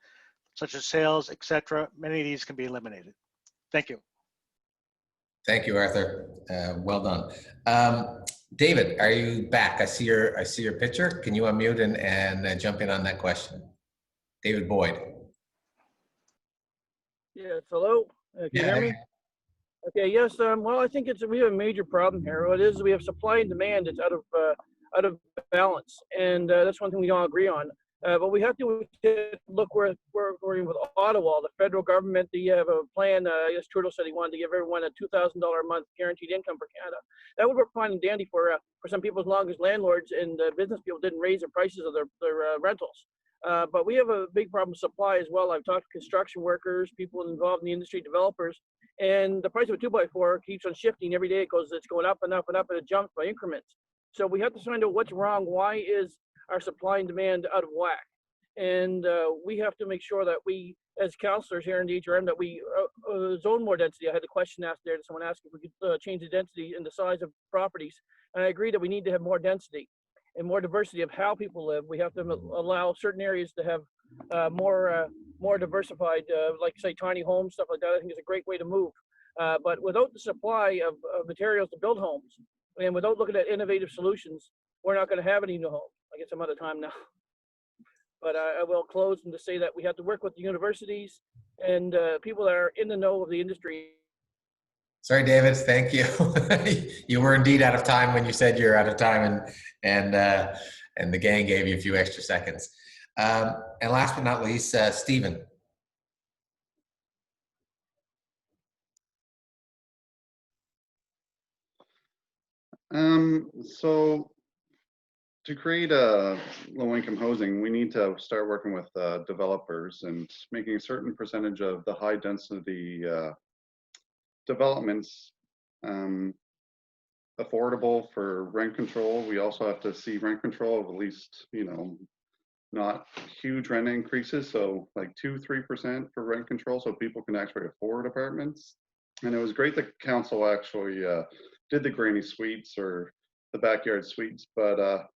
Speaker 4: such as sales, etc. Many of these can be eliminated. Thank you.
Speaker 2: Thank you, Arthur. Well done. David, are you back? I see your picture. Can you unmute and jump in on that question? David Boyd.
Speaker 5: Yes, hello. Can you hear me? Okay, yes. Well, I think we have a major problem here. What it is, we have supply and demand that's out of balance, and that's one thing we don't agree on. But we have to look where we're in with Ottawa. The federal government, they have a plan. Yes, Trudeau said he wanted to give everyone a $2,000 a month guaranteed income for Canada. That would work fine and dandy for some people as long as landlords and business people didn't raise the prices of their rentals. But we have a big problem with supply as well. I've talked to construction workers, people involved in the industry, developers, and the price of a 2x4 keeps on shifting every day. It's going up and up and up, and it jumps by increments. So we have to find out what's wrong. Why is our supply and demand out of whack? And we have to make sure that we, as councillors here in the HRM, that we zone more density. I had a question asked there to someone asking if we could change the density and the size of properties. And I agree that we need to have more density and more diversity of how people live. We have to allow certain areas to have more diversified, like say tiny homes, stuff like that. I think is a great way to move. But without the supply of materials to build homes, and without looking at innovative solutions, we're not going to have any new homes. I guess I'm out of time now. But I will close and to say that we have to work with the universities and people that are in the know of the industry.
Speaker 2: Sorry, David. Thank you. You were indeed out of time when you said you're out of time, and the gang gave you a few extra seconds. And last but not least, Stephen.
Speaker 1: So to create a low-income housing, we need to start working with developers and making a certain percentage of the high-density developments affordable for rent control. We also have to see rent control of at least, you know, not huge rent increases, so like 2-3% for rent control, so people can actually afford apartments. And it was great that council actually did the granny suites or the backyard suites, but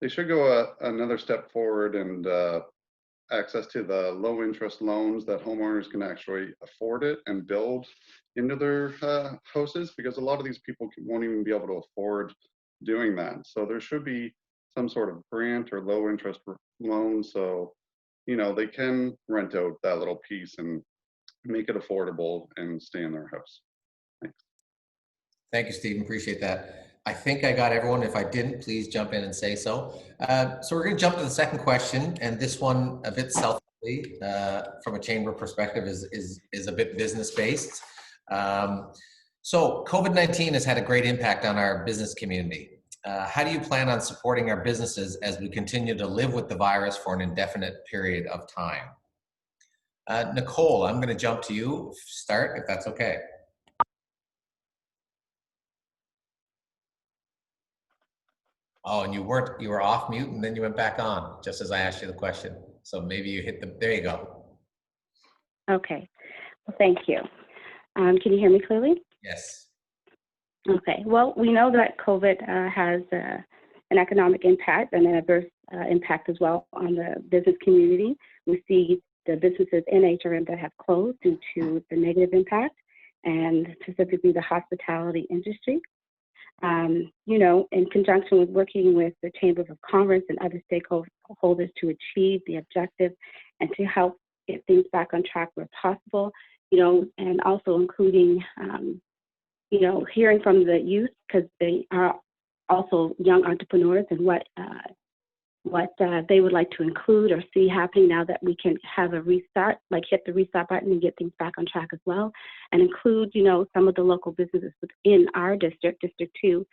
Speaker 1: they should go another step forward and access to the low interest loans that homeowners can actually afford it and build into their houses, because a lot of these people won't even be able to afford doing that. So there should be some sort of grant or low interest loan, so you know they can rent out that little piece and make it affordable and stay in their house. Thanks.
Speaker 2: Thank you, Stephen. Appreciate that. I think I got everyone. If I didn't, please jump in and say so. So we're going to jump to the second question, and this one a bit selfishly from a chamber perspective is a bit business based. So COVID-19 has had a great impact on our business community. How do you plan on supporting our businesses as we continue to live with the virus for an indefinite period of time? Nicole, I'm going to jump to you. Start, if that's okay. Oh, and you were off mute and then you went back on just as I asked you the question. So maybe you hit there you go.
Speaker 9: Okay, well, thank you. Can you hear me clearly?
Speaker 2: Yes.
Speaker 9: Okay, well, we know that COVID has an economic impact and an adverse impact as well on the business community. We see the businesses in HRM that have closed due to the negative impact, and specifically the hospitality industry. You know, in conjunction with working with the Chamber of Commerce and other stakeholders to achieve the objective and to help get things back on track where possible, you know, and also including, you know, hearing from the youth, because they are also young entrepreneurs, and what they would like to include or see happening now that we can have a restart, like hit the restart button and get things back on track as well, and include, you know, some of the local businesses within our district, District 2,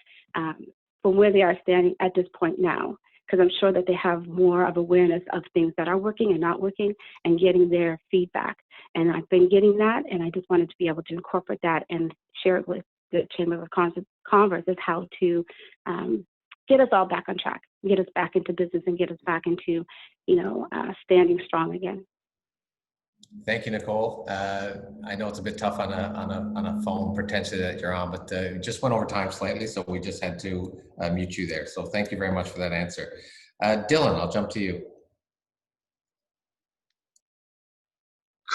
Speaker 9: from where they are standing at this point now, because I'm sure that they have more of awareness of things that are working and not working and getting their feedback. And I've been getting that, and I just wanted to be able to incorporate that and share it with the Chamber of Commerce as how to get us all back on track, get us back into business, and get us back into, you know, standing strong again.
Speaker 2: Thank you, Nicole. I know it's a bit tough on a phone potentially that you're on, but just went over time slightly, so we just had to mute you there. So thank you very much for that answer. Dylan, I'll jump to you.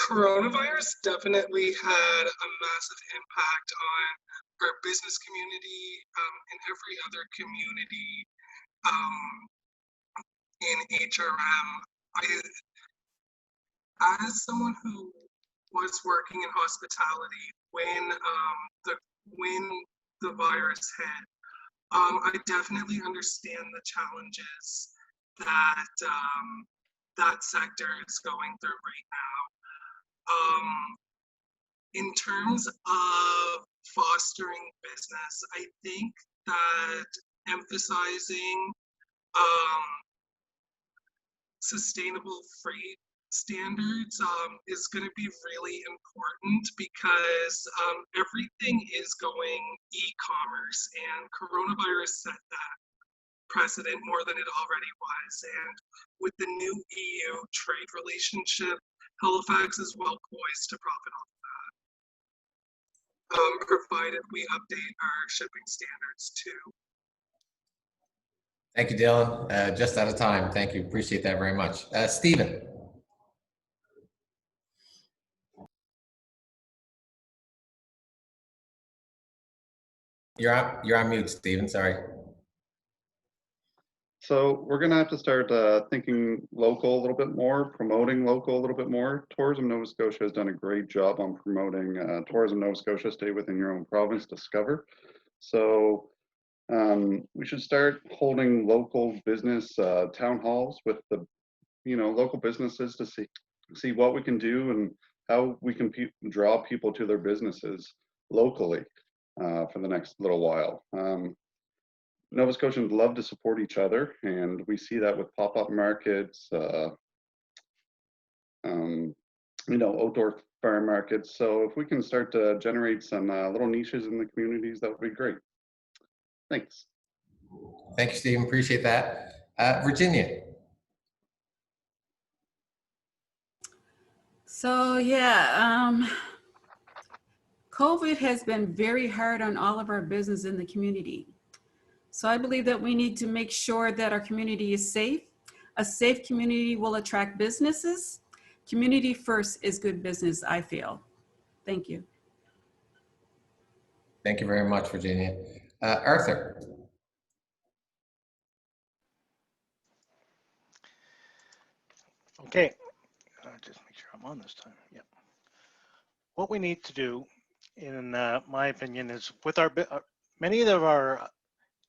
Speaker 12: Coronavirus definitely had a massive impact on our business community and every other community in HRM. As someone who was working in hospitality when the virus hit, I definitely understand the challenges that that sector is going through right now. In terms of fostering business, I think that emphasizing sustainable freight standards is going to be really important, because everything is going e-commerce, and coronavirus set that precedent more than it already was. And with the new EU trade relationship, Halifax is well poised to profit off of that, provided we update our shipping standards too.
Speaker 2: Thank you, Dylan. Just out of time. Thank you. Appreciate that very much. Stephen. You're on mute, Stephen. Sorry.
Speaker 1: So we're going to have to start thinking local a little bit more, promoting local a little bit more. Tourism Nova Scotia has done a great job on promoting Tourism Nova Scotia, stay within your own province, discover. So we should start holding local business town halls with the, you know, local businesses to see what we can do and how we can draw people to their businesses locally for the next little while. Nova Scotians love to support each other, and we see that with pop-up markets, you know, outdoor farm markets. So if we can start to generate some little niches in the communities, that would be great. Thanks.
Speaker 2: Thank you, Stephen. Appreciate that. Virginia.
Speaker 11: So yeah, COVID has been very hard on all of our business in the community. So I believe that we need to make sure that our community is safe. A safe community will attract businesses. Community first is good business, I feel. Thank you.
Speaker 2: Thank you very much, Virginia. Arthur.
Speaker 4: Okay, just make sure I'm on this time. Yep. What we need to do, in my opinion, is with our many of our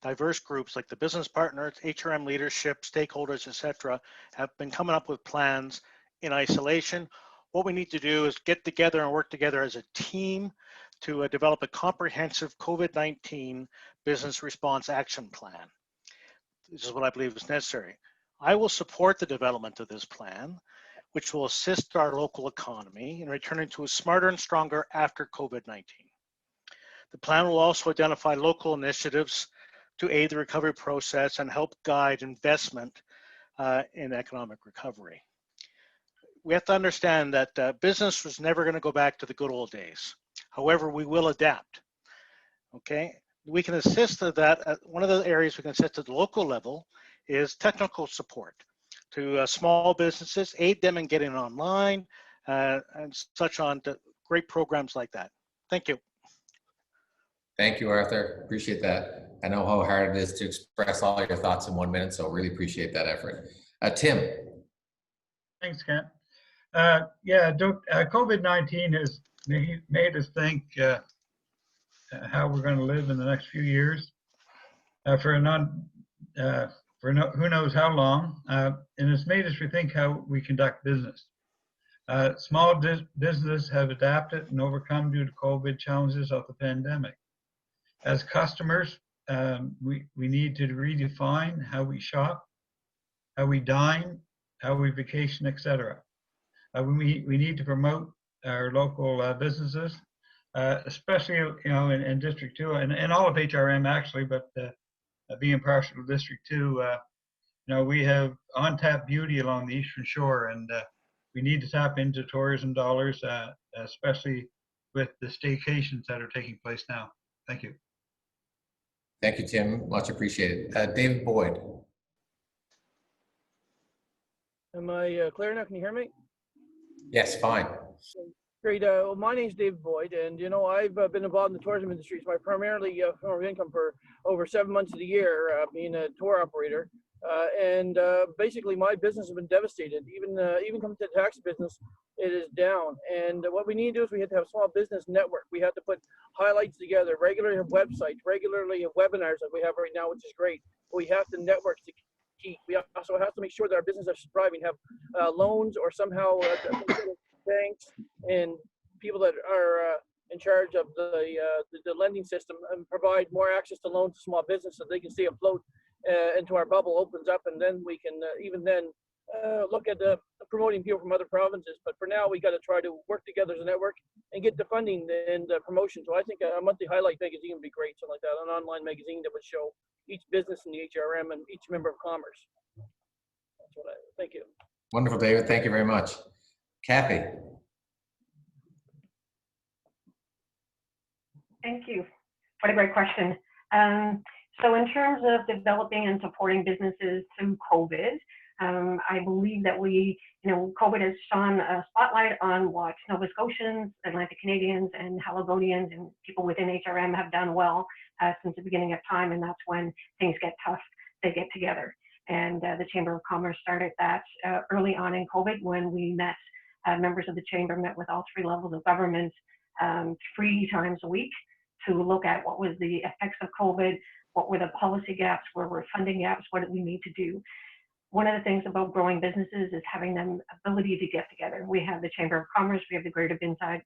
Speaker 4: diverse groups like the business partners, HRM leadership, stakeholders, etc., have been coming up with plans in isolation. What we need to do is get together and work together as a team to develop a comprehensive COVID-19 business response action plan. This is what I believe is necessary. I will support the development of this plan, which will assist our local economy in returning to a smarter and stronger after COVID-19. The plan will also identify local initiatives to aid the recovery process and help guide investment in economic recovery. We have to understand that business was never going to go back to the good old days. However, we will adapt. Okay, we can assist at that. One of the areas we can assist at the local level is technical support to small businesses, aid them in getting online and such on to great programs like that. Thank you.
Speaker 2: Thank you, Arthur. Appreciate that. I know how hard it is to express all your thoughts in 1 minute, so really appreciate that effort. Tim.
Speaker 10: Thanks, Kent. Yeah, COVID-19 has made us think how we're going to live in the next few years for who knows how long, and it's made us rethink how we conduct business. Small businesses have adapted and overcome due to COVID challenges of the pandemic. As customers, we need to redefine how we shop, how we dine, how we vacation, etc. We need to promote our local businesses, especially in District 2 and all of HRM actually, but being partial to District 2, we have untapped beauty along the Eastern Shore, and we need to tap into tourism dollars, especially with the staycations that are taking place now. Thank you.
Speaker 2: Thank you, Tim. Much appreciated. David Boyd.
Speaker 5: Am I clear now? Can you hear me?
Speaker 2: Yes, fine.
Speaker 5: Great. Well, my name's David Boyd, and I've been involved in the tourism industry. It's my primarily form of income for over 7 months of the year, being a tour operator. And basically, my business has been devastated. Even coming to the taxi business, it is down. And what we need to do is we have to have a small business network. We have to put highlights together, regularly have websites, regularly have webinars like we have right now, which is great. But we have to network to keep. We also have to make sure that our business are thriving, have loans or somehow banks and people that are in charge of the lending system and provide more access to loans to small business so they can stay afloat until our bubble opens up, and then we can even then look at promoting people from other provinces. But for now, we got to try to work together as a network and get the funding and promotion. So I think a monthly highlight magazine would be great, something like that, an online magazine that would show each business in the HRM and each member of commerce. That's what thank you.
Speaker 2: Wonderful, David. Thank you very much. Kathy.
Speaker 8: Thank you. What a great question. So in terms of developing and supporting businesses through COVID, I believe that COVID has shone a spotlight on what Nova Scotians, Atlantic Canadians, and Haligonians and people within HRM have done well since the beginning of time, and that's when things get tough, they get together. And the Chamber of Commerce started that early on in COVID when we met, members of the Chamber met with all 3 levels of government 3 times a week to look at what was the effects of COVID, what were the policy gaps, where were funding gaps, what did we need to do. One of the things about growing businesses is having them ability to get together. We have the Chamber of Commerce, we have the Greater Inside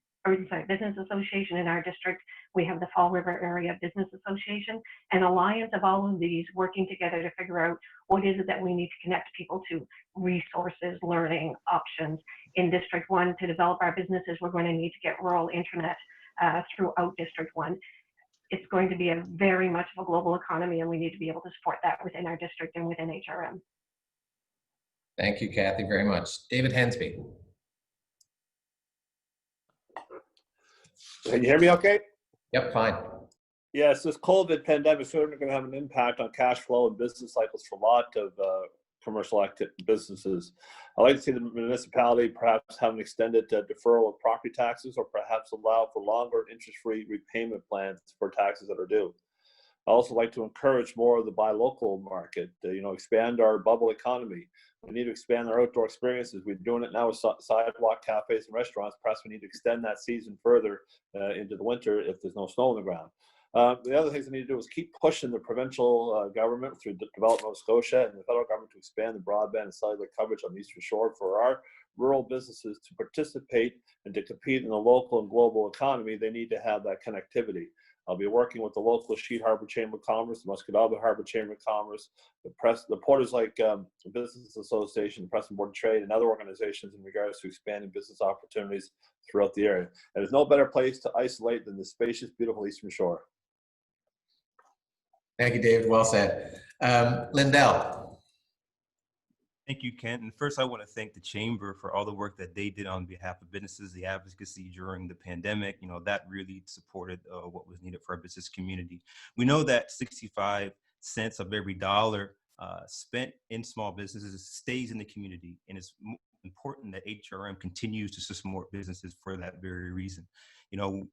Speaker 8: Business Association in our district, we have the Fall River Area Business Association, an alliance of all of these working together to figure out what is it that we need to connect people to, resources, learning, options, in District 1 to develop our businesses, we're going to need to get rural internet throughout District 1. It's going to be a very much of a global economy, and we need to be able to support that within our district and within HRM.
Speaker 2: Thank you, Kathy, very much. David Hensby.
Speaker 6: Can you hear me okay?
Speaker 2: Yep, fine.
Speaker 6: Yes, this COVID pandemic is certainly going to have an impact on cash flow and business cycles for a lot of commercial businesses. I'd like to see the municipality perhaps have an extended deferral of property taxes, or perhaps allow for longer interest-free repayment plans for taxes that are due. I also like to encourage more of the buy local market, expand our bubble economy. We need to expand our outdoor experiences. We're doing it now with sidewalk cafes and restaurants. Perhaps we need to extend that season further into the winter if there's no snow on the ground. The other things we need to do is keep pushing the provincial government through Develop Nova Scotia and the federal government to expand the broadband and cellular coverage on the Eastern Shore for our rural businesses to participate and to compete in the local and global economy. They need to have that connectivity. I'll be working with the local Sheet Harbour Chamber of Commerce, the Musquodoboit Harbour Chamber of Commerce, the porters like the Business Association, the Preston Board of Trade, and other organizations in regards to expanding business opportunities throughout the area. And there's no better place to isolate than the spacious, beautiful Eastern Shore.
Speaker 2: Thank you, David. Well said. Lindell.
Speaker 7: Thank you, Kent. And first, I want to thank the Chamber for all the work that they did on behalf of businesses, the advocacy during the pandemic. That really supported what was needed for our business community. We know that 65 cents of every dollar spent in small businesses stays in the community, and it's important that HRM continues to support businesses for that very reason.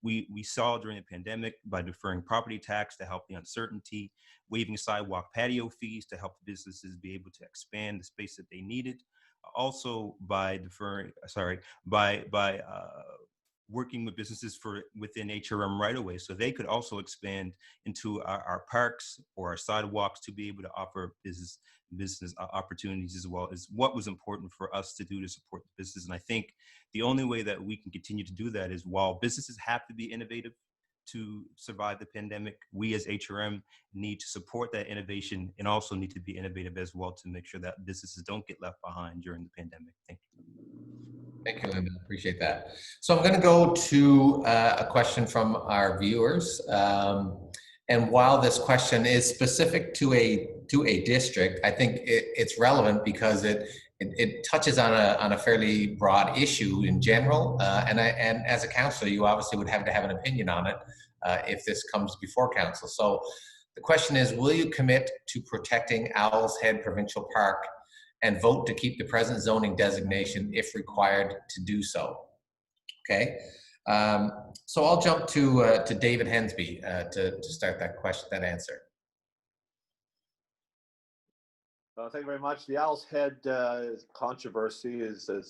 Speaker 7: We saw during the pandemic by deferring property tax to help the uncertainty, waiving sidewalk patio fees to help businesses be able to expand the space that they needed. Also by deferring, working with businesses within HRM right away, so they could also expand into our parks or our sidewalks to be able to offer business opportunities, as well as what was important for us to do to support the business. And I think the only way that we can continue to do that is, while businesses have to be innovative to survive the pandemic, we as HRM need to support that innovation and also need to be innovative as well to make sure that businesses don't get left behind during the pandemic. Thank you.
Speaker 2: Thank you, Linda. Appreciate that. So I'm going to go to a question from our viewers. And while this question is specific to a district, I think it's relevant because it touches on a fairly broad issue in general. And as a councillor, you obviously would have to have an opinion on it if this comes before council. So the question is, will you commit to protecting Owl's Head Provincial Park and vote to keep the present zoning designation if required to do so? Okay. So I'll jump to David Hensby to start that answer.
Speaker 6: Thank you very much. The Owl's Head controversy is a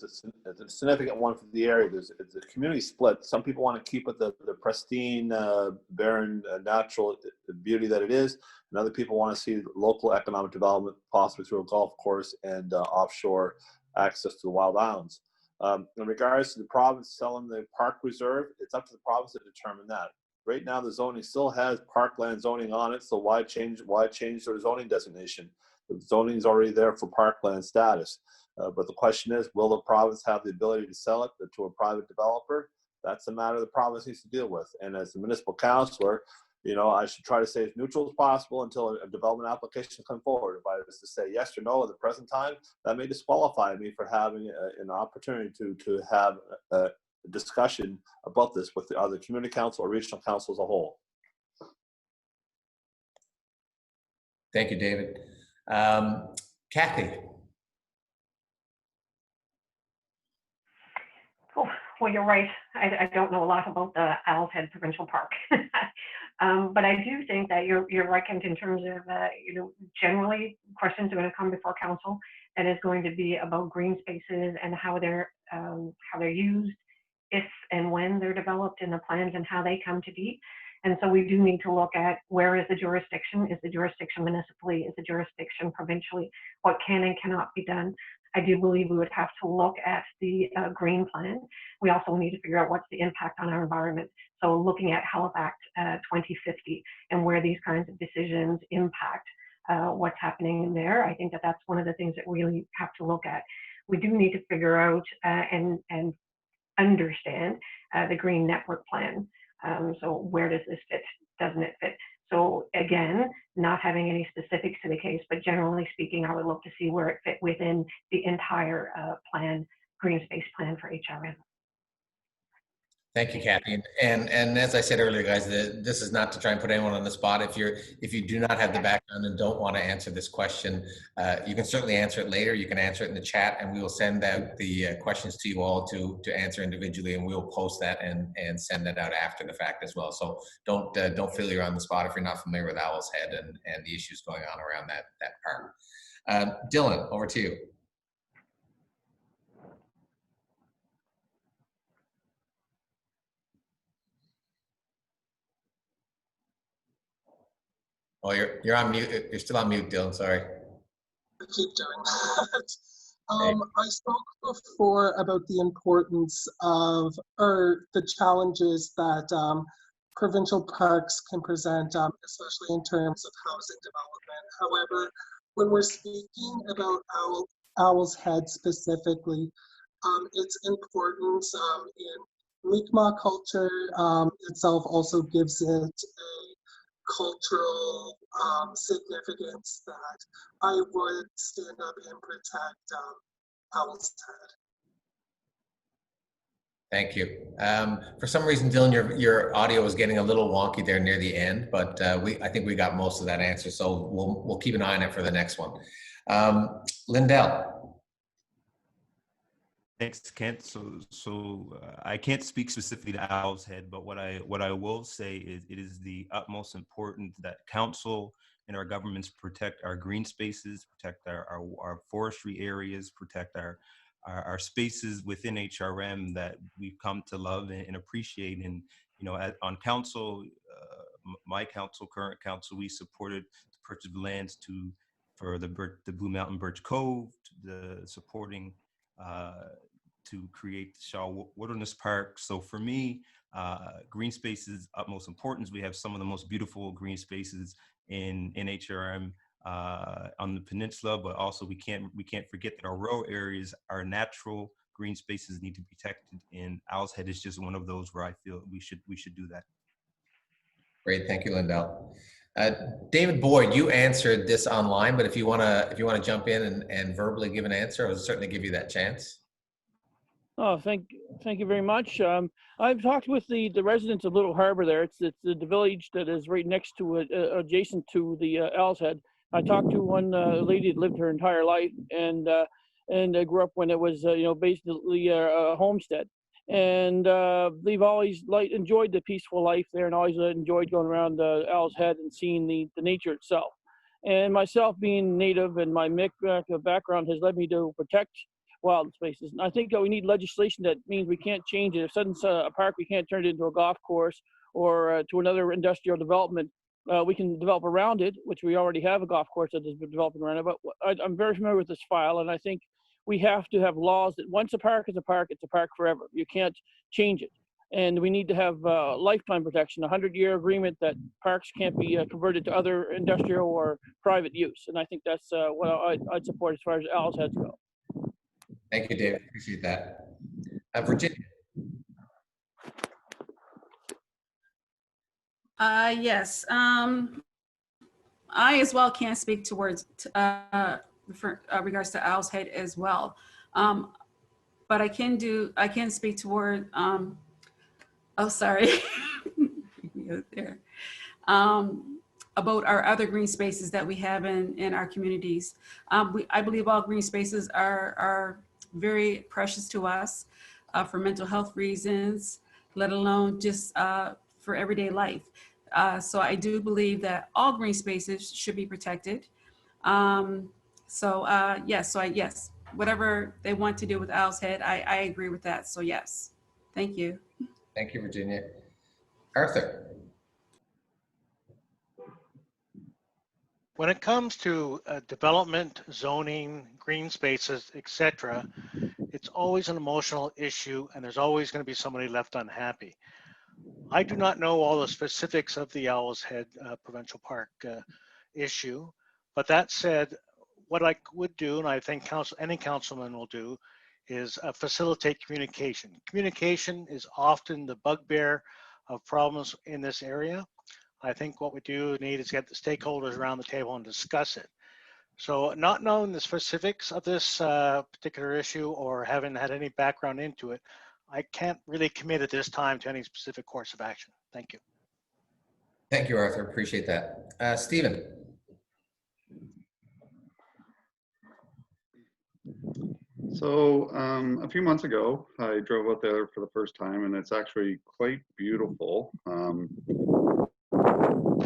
Speaker 6: significant one for the area. It's a community split. Some people want to keep it the pristine, barren, natural beauty that it is, and other people want to see local economic development, possibly through a golf course and offshore access to the wild islands. In regards to the province selling the park reserve, it's up to the province to determine that. Right now, the zoning still has parkland zoning on it, so why change their zoning designation? The zoning is already there for parkland status. But the question is, will the province have the ability to sell it to a private developer? That's a matter the province needs to deal with. And as the municipal councillor, I should try to stay as neutral as possible until a development application comes forward. If I was to say yes or no at the present time, that may disqualify me for having an opportunity to have a discussion about this with the other community council or regional council as a whole.
Speaker 2: Thank you, David. Kathy.
Speaker 8: Oh, well, you're right. I don't know a lot about the Owl's Head Provincial Park. But I do think that you're right in terms of, generally questions are going to come before council that is going to be about green spaces and how they're used, if and when they're developed in the plans and how they come to be. And so we do need to look at where is the jurisdiction? Is the jurisdiction municipally? Is the jurisdiction provincially? What can and cannot be done? I do believe we would have to look at the green plan. We also need to figure out what's the impact on our environment. So looking at Halifax 2050 and where these kinds of decisions impact what's happening in there, I think that that's one of the things that we really have to look at. we do need to figure out and understand the green network plan. So where does this fit? Doesn't it fit? So again, not having any specifics to the case, but generally speaking, I would love to see where it fit within the entire plan, green space plan for HRM.
Speaker 2: Thank you, Kathy. And as I said earlier, guys, this is not to try and put anyone on the spot. If you do not have the background and don't want to answer this question, you can certainly answer it later. You can answer it in the chat, and we will send out the questions to you all to answer individually, and we'll post that and send that out after the fact as well. So don't feel you're on the spot if you're not familiar with Owl's Head and the issues going on around that park. Dylan, over to you. Oh, you're on mute. You're still on mute, Dylan. Sorry.
Speaker 12: I keep doing that. I spoke before about the importance of, or the challenges that provincial parks can present, especially in terms of housing development. However, when we're speaking about Owl's Head specifically, its importance in Mi'kmaq culture itself also gives it a cultural significance that I would stand up and protect Owl's Head.
Speaker 2: Thank you. For some reason, Dylan, your audio was getting a little wonky there near the end, but I think we got most of that answer. So we'll keep an eye on it for the next one. Lindell.
Speaker 7: Thanks, Kent. So I can't speak specifically to Owl's Head, but what I will say is it is the utmost important that council and our governments protect our green spaces, protect our forestry areas, protect our spaces within HRM that we've come to love and appreciate. And on council, my council, current council, we supported the purchase of lands for the Blue Mountain Birch Cove, the supporting to create the Shaw Wilderness Park. So for me, green spaces utmost importance. We have some of the most beautiful green spaces in HRM on the peninsula, but also we can't forget that our rural areas, our natural green spaces need to be protected, and Owl's Head is just one of those where I feel we should do that.
Speaker 2: Great, thank you, Lindell. David Boyd, you answered this online, but if you want to jump in and verbally give an answer, I'll certainly give you that chance.
Speaker 5: Oh, thank you very much. I've talked with the residents of Little Harbor there. It's the village that is right next to adjacent to the Owl's Head. I talked to one lady that lived her entire life and grew up when it was basically a homestead. And they've always enjoyed the peaceful life there, and always enjoyed going around Owl's Head and seeing the nature itself. And myself being native and my Mi'kmaq background has led me to protect wild spaces. And I think that we need legislation that means we can't change it. If sudden's a park, we can't turn it into a golf course or to another industrial development. We can develop around it, which we already have a golf course that has been developing around it. But I'm very familiar with this file, and I think we have to have laws that once a park is a park, it's a park forever. You can't change it. And we need to have lifetime protection, a 100-year agreement that parks can't be converted to other industrial or private use. And I think that's what I'd support as far as Owl's Heads go.
Speaker 2: Thank you, David. Appreciate that. Virginia.
Speaker 11: Yes. I as well can't speak towards regards to Owl's Head as well, but I can speak toward. Oh, sorry. there. About our other green spaces that we have in our communities. I believe all green spaces are very precious to us for mental health reasons, let alone just for everyday life. So I do believe that all green spaces should be protected. Yes, whatever they want to do with Owl's Head, I agree with that. So yes, thank you.
Speaker 2: Thank you, Virginia. Arthur.
Speaker 4: When it comes to development, zoning, green spaces, etc., it's always an emotional issue, and there's always going to be somebody left unhappy. I do not know all the specifics of the Owl's Head Provincial Park issue, but that said, what I would do, and I think any councilman will do, is facilitate communication. Communication is often the bugbear of problems in this area. I think what we do need is get the stakeholders around the table and discuss it. So not knowing the specifics of this particular issue or having had any background into it, I can't really commit at this time to any specific course of action. Thank you.
Speaker 2: Thank you, Arthur. Appreciate that. Stephen.
Speaker 1: So a few months ago, I drove out there for the first time, and it's actually quite beautiful.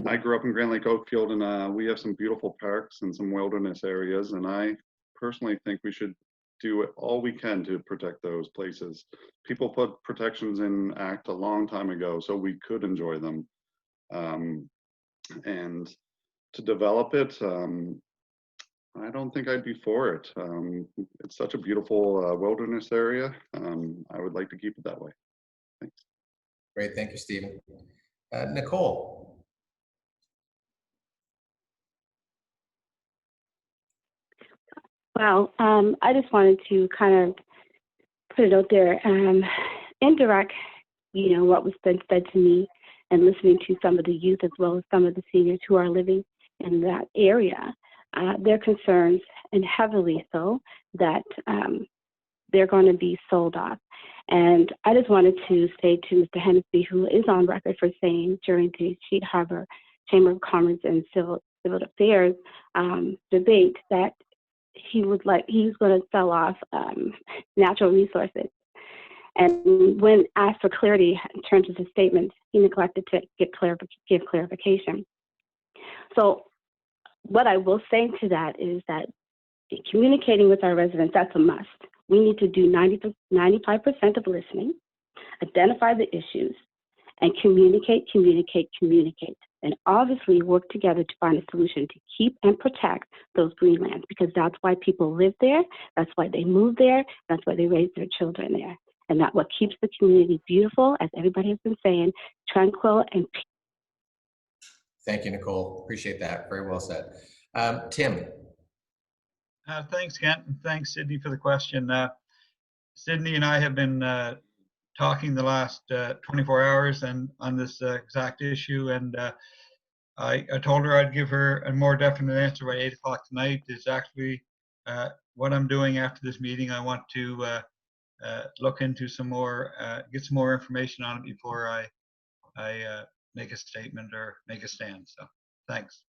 Speaker 1: I grew up in Grand Lake Oakfield, and we have some beautiful parks and some wilderness areas, and I personally think we should do all we can to protect those places. People put protections in act a long time ago so we could enjoy them. And to develop it, I don't think I'd be for it. It's such a beautiful wilderness area. I would like to keep it that way. Thanks.
Speaker 2: Great, thank you, Stephen. Nicole.
Speaker 9: Well, I just wanted to kind of put it out there, indirect, you know, what was been said to me and listening to some of the youth as well as some of the seniors who are living in that area. Their concerns, and heavily so, that they're going to be sold off. And I just wanted to say to Mr. Hensby, who is on record for saying during the Sheet Harbor Chamber of Commerce and Civil Affairs debate that he's going to sell off natural resources. And when asked for clarity in terms of his statements, he neglected to give clarification. So what I will say to that is that communicating with our residents, that's a must. We need to do 95% of listening, identify the issues, and communicate, and obviously work together to find a solution to keep and protect those greenlands, because that's why people live there, that's why they move there, that's why they raise their children there. And that's what keeps the community beautiful, as everybody has been saying, tranquil and peaceful.
Speaker 2: Thank you, Nicole. Appreciate that. Very well said. Tim.
Speaker 10: Thanks, Kent, and thanks, Sydney, for the question. Sydney and I have been talking the last 24 hours and on this exact issue, and I told her I'd give her a more definite answer by 8 o'clock tonight. Is actually what I'm doing after this meeting. I want to look into some more, get some more information on it before I make a statement or make a stand. So thanks.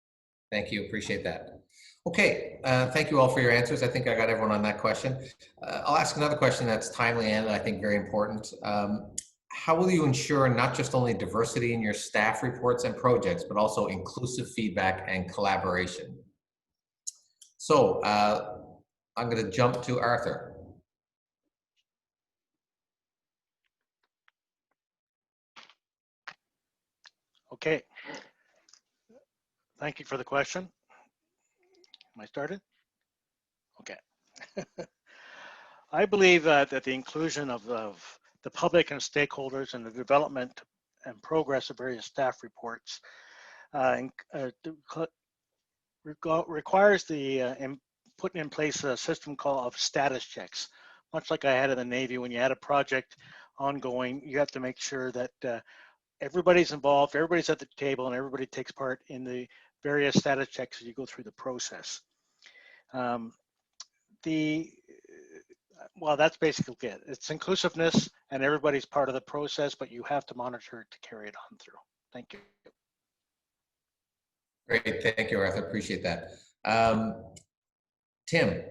Speaker 2: Thank you. Appreciate that. Okay. Thank you all for your answers. I think I got everyone on that question. I'll ask another question that's timely and I think very important. How will you ensure not just only diversity in your staff reports and projects, but also inclusive feedback and collaboration? So I'm going to jump to Arthur.
Speaker 4: Okay. Thank you for the question. Am I started? Okay. I believe that the inclusion of the public and stakeholders in the development and progress of various staff reports requires the putting in place a system of status checks. Much like I had in the Navy, when you had a project ongoing, you have to make sure that everybody's involved, everybody's at the table, and everybody takes part in the various status checks as you go through the process. Well, that's basically it. It's inclusiveness, and everybody's part of the process, but you have to monitor it to carry it on through. Thank you.
Speaker 2: Great, thank you, Arthur. Appreciate that. Tim.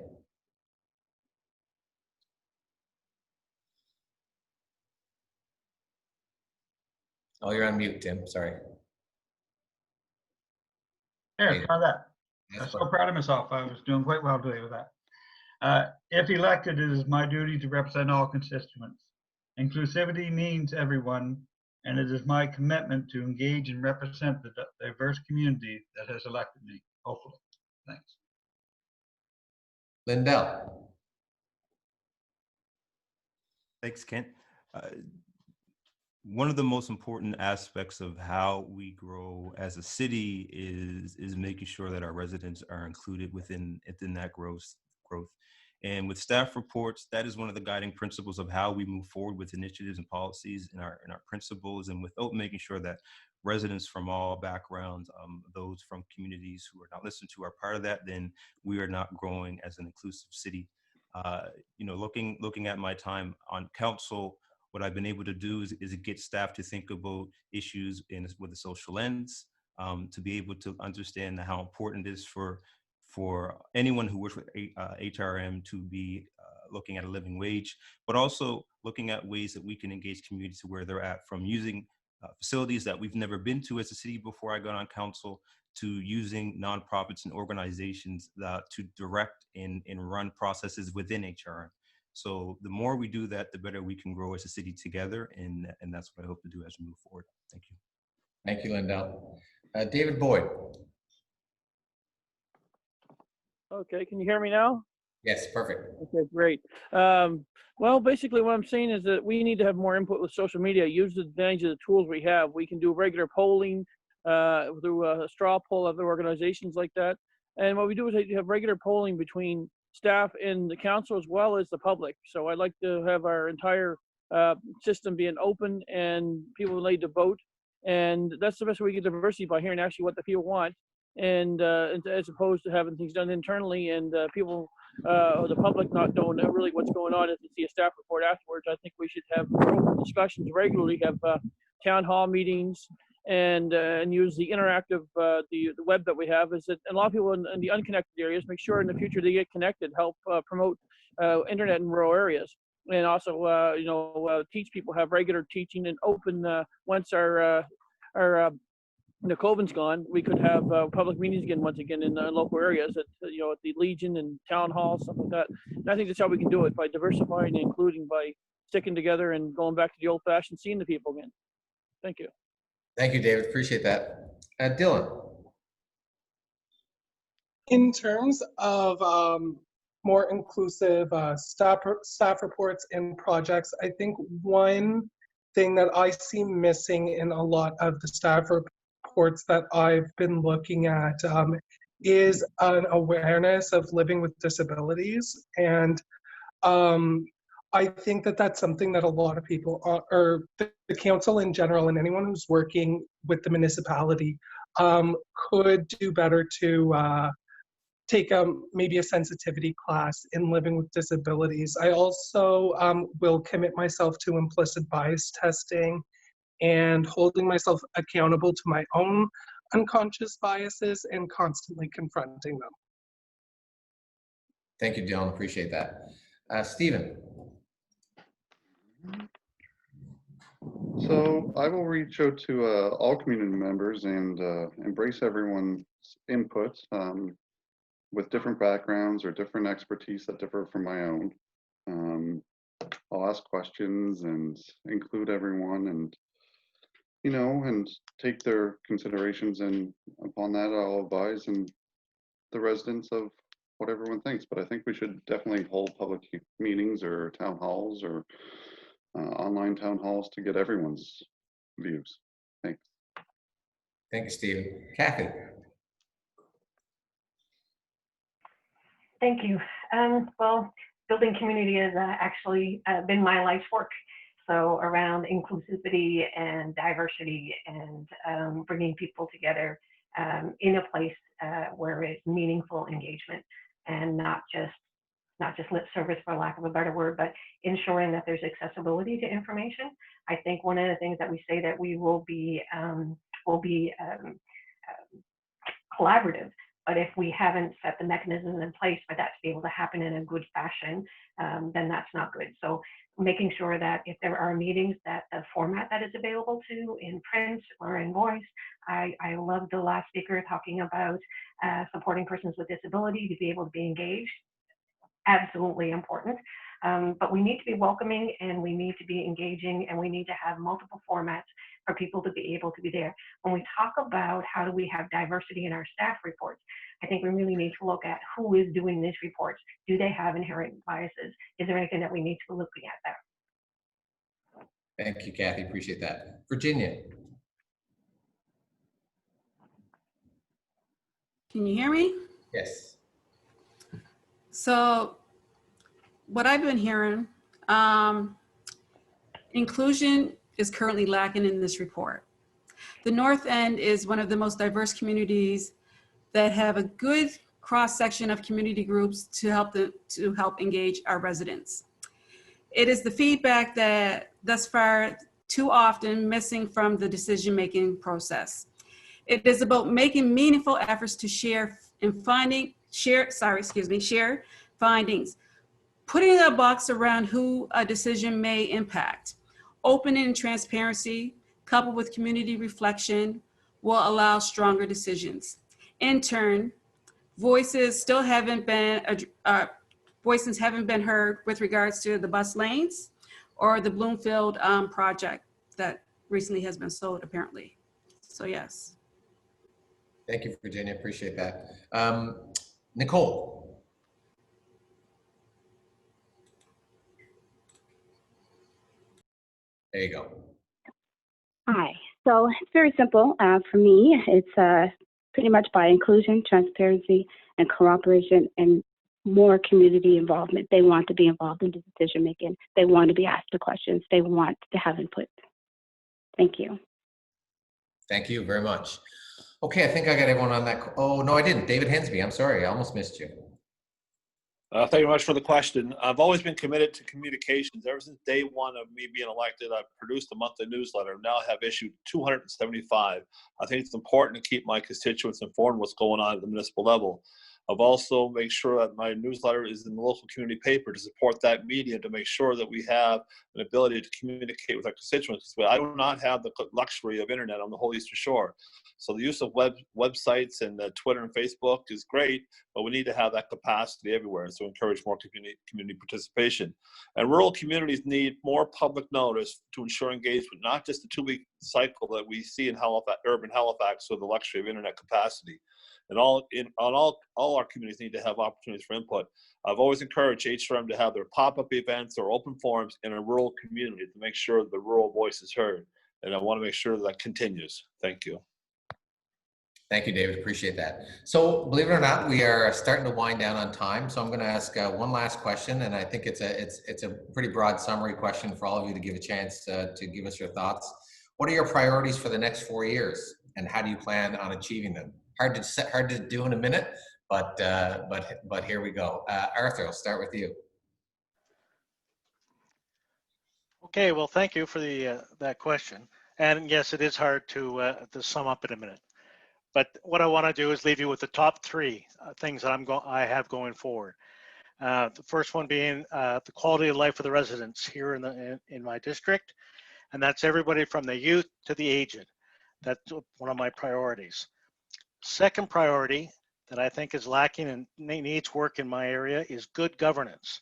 Speaker 2: Oh, you're on mute, Tim. Sorry.
Speaker 10: Yeah, try that. I'm so proud of myself. I was doing quite well today with that. If elected, it is my duty to represent all constituents. Inclusivity means everyone, and it is my commitment to engage and represent the diverse community that has elected me, hopefully. Thanks.
Speaker 2: Lindell.
Speaker 7: Thanks, Kent. one of the most important aspects of how we grow as a city is making sure that our residents are included within that growth. And with staff reports, that is one of the guiding principles of how we move forward with initiatives and policies in our principles, and without making sure that residents from all backgrounds, those from communities who are not listened to, are part of that, then we are not growing as an inclusive city. Looking at my time on council, what I've been able to do is get staff to think about issues with a social lens, to be able to understand how important it is for anyone who works with HRM to be looking at a living wage, but also looking at ways that we can engage communities where they're at, from using facilities that we've never been to as a city before I got on council, to using nonprofits and organizations to direct and run processes within HRM. So the more we do that, the better we can grow as a city together, and that's what I hope to do as we move forward. Thank you.
Speaker 2: Thank you, Lindell. David Boyd.
Speaker 5: Okay, can you hear me now?
Speaker 2: Yes, perfect.
Speaker 5: Okay, great. Well, basically what I'm saying is that we need to have more input with social media, use the advantage of the tools we have. We can do regular polling through a straw poll, other organizations like that. And what we do is have regular polling between staff and the council as well as the public. So I'd like to have our entire system being open and people need to vote. And that's the best way we get diversity, by hearing actually what the people want. And as opposed to having things done internally and people or the public not knowing really what's going on, and to see a staff report afterwards. I think we should have open discussions regularly, have town hall meetings, and use the interactive the web that we have. Is that a lot of people in the unconnected areas, make sure in the future they get connected, help promote internet in rural areas, and also teach people, have regular teaching and open once our Nicole's gone, we could have public meetings once again in local areas at at the Legion and town hall, stuff like that. And I think that's how we can do it, by diversifying and including, by sticking together and going back to the old fashioned, seeing the people again. Thank you.
Speaker 2: Thank you, David. Appreciate that. Dylan.
Speaker 12: In terms of more inclusive staff reports and projects, I think one thing that I see missing in a lot of the staff reports that I've been looking at is an awareness of living with disabilities. And I think that that's something that a lot of people, or the council in general, and anyone who's working with the municipality, could do better to take maybe a sensitivity class in living with disabilities. I also will commit myself to implicit bias testing and holding myself accountable to my own unconscious biases and constantly confronting them.
Speaker 2: Thank you, Dylan. Appreciate that. Stephen.
Speaker 1: So I will reach out to all community members and embrace everyone's input with different backgrounds or different expertise that differ from my own. I'll ask questions and include everyone, and and take their considerations, and upon that I'll advise the residents of what everyone thinks. But I think we should definitely hold public meetings or town halls or online town halls to get everyone's views. Thanks.
Speaker 2: Thank you, Stephen. Kathy.
Speaker 8: Thank you. Well, building community has actually been my life's work. So around inclusivity and diversity and bringing people together in a place where it's meaningful engagement and not just lip service, for lack of a better word, but ensuring that there's accessibility to information. I think one of the things that we say that we will be collaborative, but if we haven't set the mechanisms in place for that to be able to happen in a good fashion, then that's not good. So making sure that if there are meetings, that the format that is available to in print or in voice. I love the last speaker talking about supporting persons with disability to be able to be engaged. Absolutely important. But we need to be welcoming, and we need to be engaging, and we need to have multiple formats for people to be able to be there. When we talk about how do we have diversity in our staff reports, I think we really need to look at who is doing these reports. Do they have inherent biases? Is there anything that we need to be looking at there?
Speaker 2: Thank you, Kathy. Appreciate that. Virginia.
Speaker 11: Can you hear me?
Speaker 2: Yes.
Speaker 11: So what I've been hearing, inclusion is currently lacking in this report. The North End is one of the most diverse communities that have a good cross-section of community groups to help engage our residents. It is the feedback that thus far too often missing from the decision-making process. It is about making meaningful efforts to share findings, putting a box around who a decision may impact. Open and transparency, coupled with community reflection, will allow stronger decisions. In turn, voices haven't been heard with regards to the bus lanes or the Bloomfield project that recently has been sold, apparently. So yes.
Speaker 2: Thank you, Virginia. Appreciate that. Nicole. There you go.
Speaker 9: Hi. So it's very simple. For me, it's pretty much by inclusion, transparency, and cooperation, and more community involvement. They want to be involved in the decision making. They want to be asked the questions. They want to have input. Thank you.
Speaker 2: Thank you very much. Okay, I think I got everyone on that. Oh, no, I didn't. David Hensby, I'm sorry. I almost missed you.
Speaker 6: Thank you very much for the question. I've always been committed to communications. Ever since day one of me being elected, I've produced a monthly newsletter. Now I have issued 275. I think it's important to keep my constituents informed what's going on at the municipal level. I've also made sure that my newsletter is in the local community paper to support that media, to make sure that we have an ability to communicate with our constituents. But I do not have the luxury of internet on the whole Eastern Shore. So the use of websites and Twitter and Facebook is great, but we need to have that capacity everywhere. So encourage more community participation. And rural communities need more public notice to ensure engagement, not just the 2-week cycle that we see in Halifax, urban Halifax, with the luxury of internet capacity. And all our communities need to have opportunities for input. I've always encouraged HRM to have their pop-up events or open forums in a rural community to make sure the rural voice is heard. And I want to make sure that continues. Thank you.
Speaker 2: Thank you, David. Appreciate that. So, believe it or not, we are starting to wind down on time. So I'm going to ask one last question, and I think it's a pretty broad summary question for all of you to give a chance to give us your thoughts. What are your priorities for the next 4 years, and how do you plan on achieving them? Hard to do in a minute, but here we go. Arthur, I'll start with you.
Speaker 4: Okay, well, thank you for that question. And yes, it is hard to sum up in a minute. But what I want to do is leave you with the top 3 things that I have going forward. The first one being the quality of life for the residents here in my district, and that's everybody from the youth to the aged. That's one of my priorities. Second priority that I think is lacking and needs work in my area is good governance.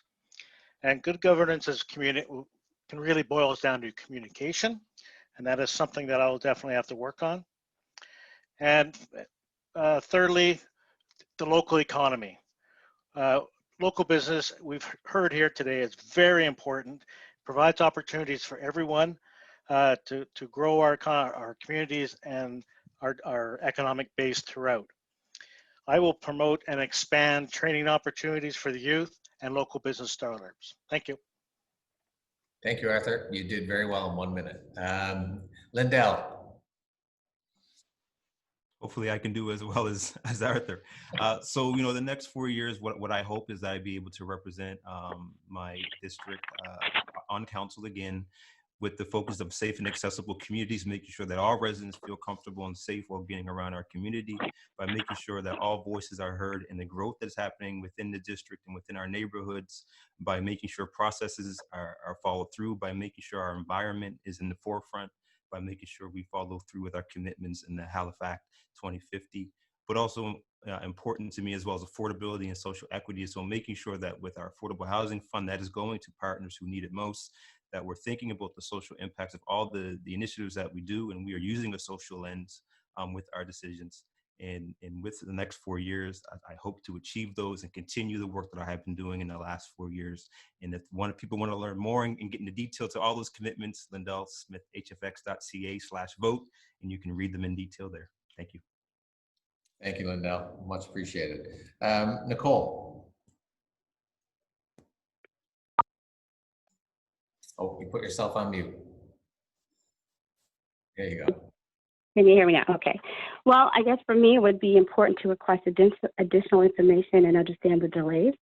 Speaker 4: And good governance can really boil down to communication, and that is something that I will definitely have to work on. And thirdly, the local economy. Local business, we've heard here today, is very important. Provides opportunities for everyone to grow our communities and our economic base throughout. I will promote and expand training opportunities for the youth and local business startups. Thank you.
Speaker 2: Thank you, Arthur. You did very well in 1 minute. Lindell.
Speaker 7: Hopefully I can do as well as Arthur. So, the next 4 years, what I hope is that I'd be able to represent my district on council again, with the focus of safe and accessible communities, making sure that all residents feel comfortable and safe while being around our community, by making sure that all voices are heard in the growth that's happening within the district and within our neighborhoods, by making sure processes are followed through, by making sure our environment is in the forefront, by making sure we follow through with our commitments in the Halifax 2050, but also important to me as well as affordability and social equity. So making sure that with our affordable housing fund that is going to partners who need it most, that we're thinking about the social impacts of all the initiatives that we do, and we are using a social lens with our decisions. And with the next 4 years, I hope to achieve those and continue the work that I have been doing in the last 4 years. And if people want to learn more and get into detail to all those commitments, Lindell Smith, hfx.ca/vote, and you can read them in detail there. Thank you.
Speaker 2: Thank you, Lindell. Much appreciated. Nicole. Oh, you put yourself on mute. There you go.
Speaker 9: Can you hear me now? Okay. Well, I guess for me, it would be important to request additional information and understand the delays,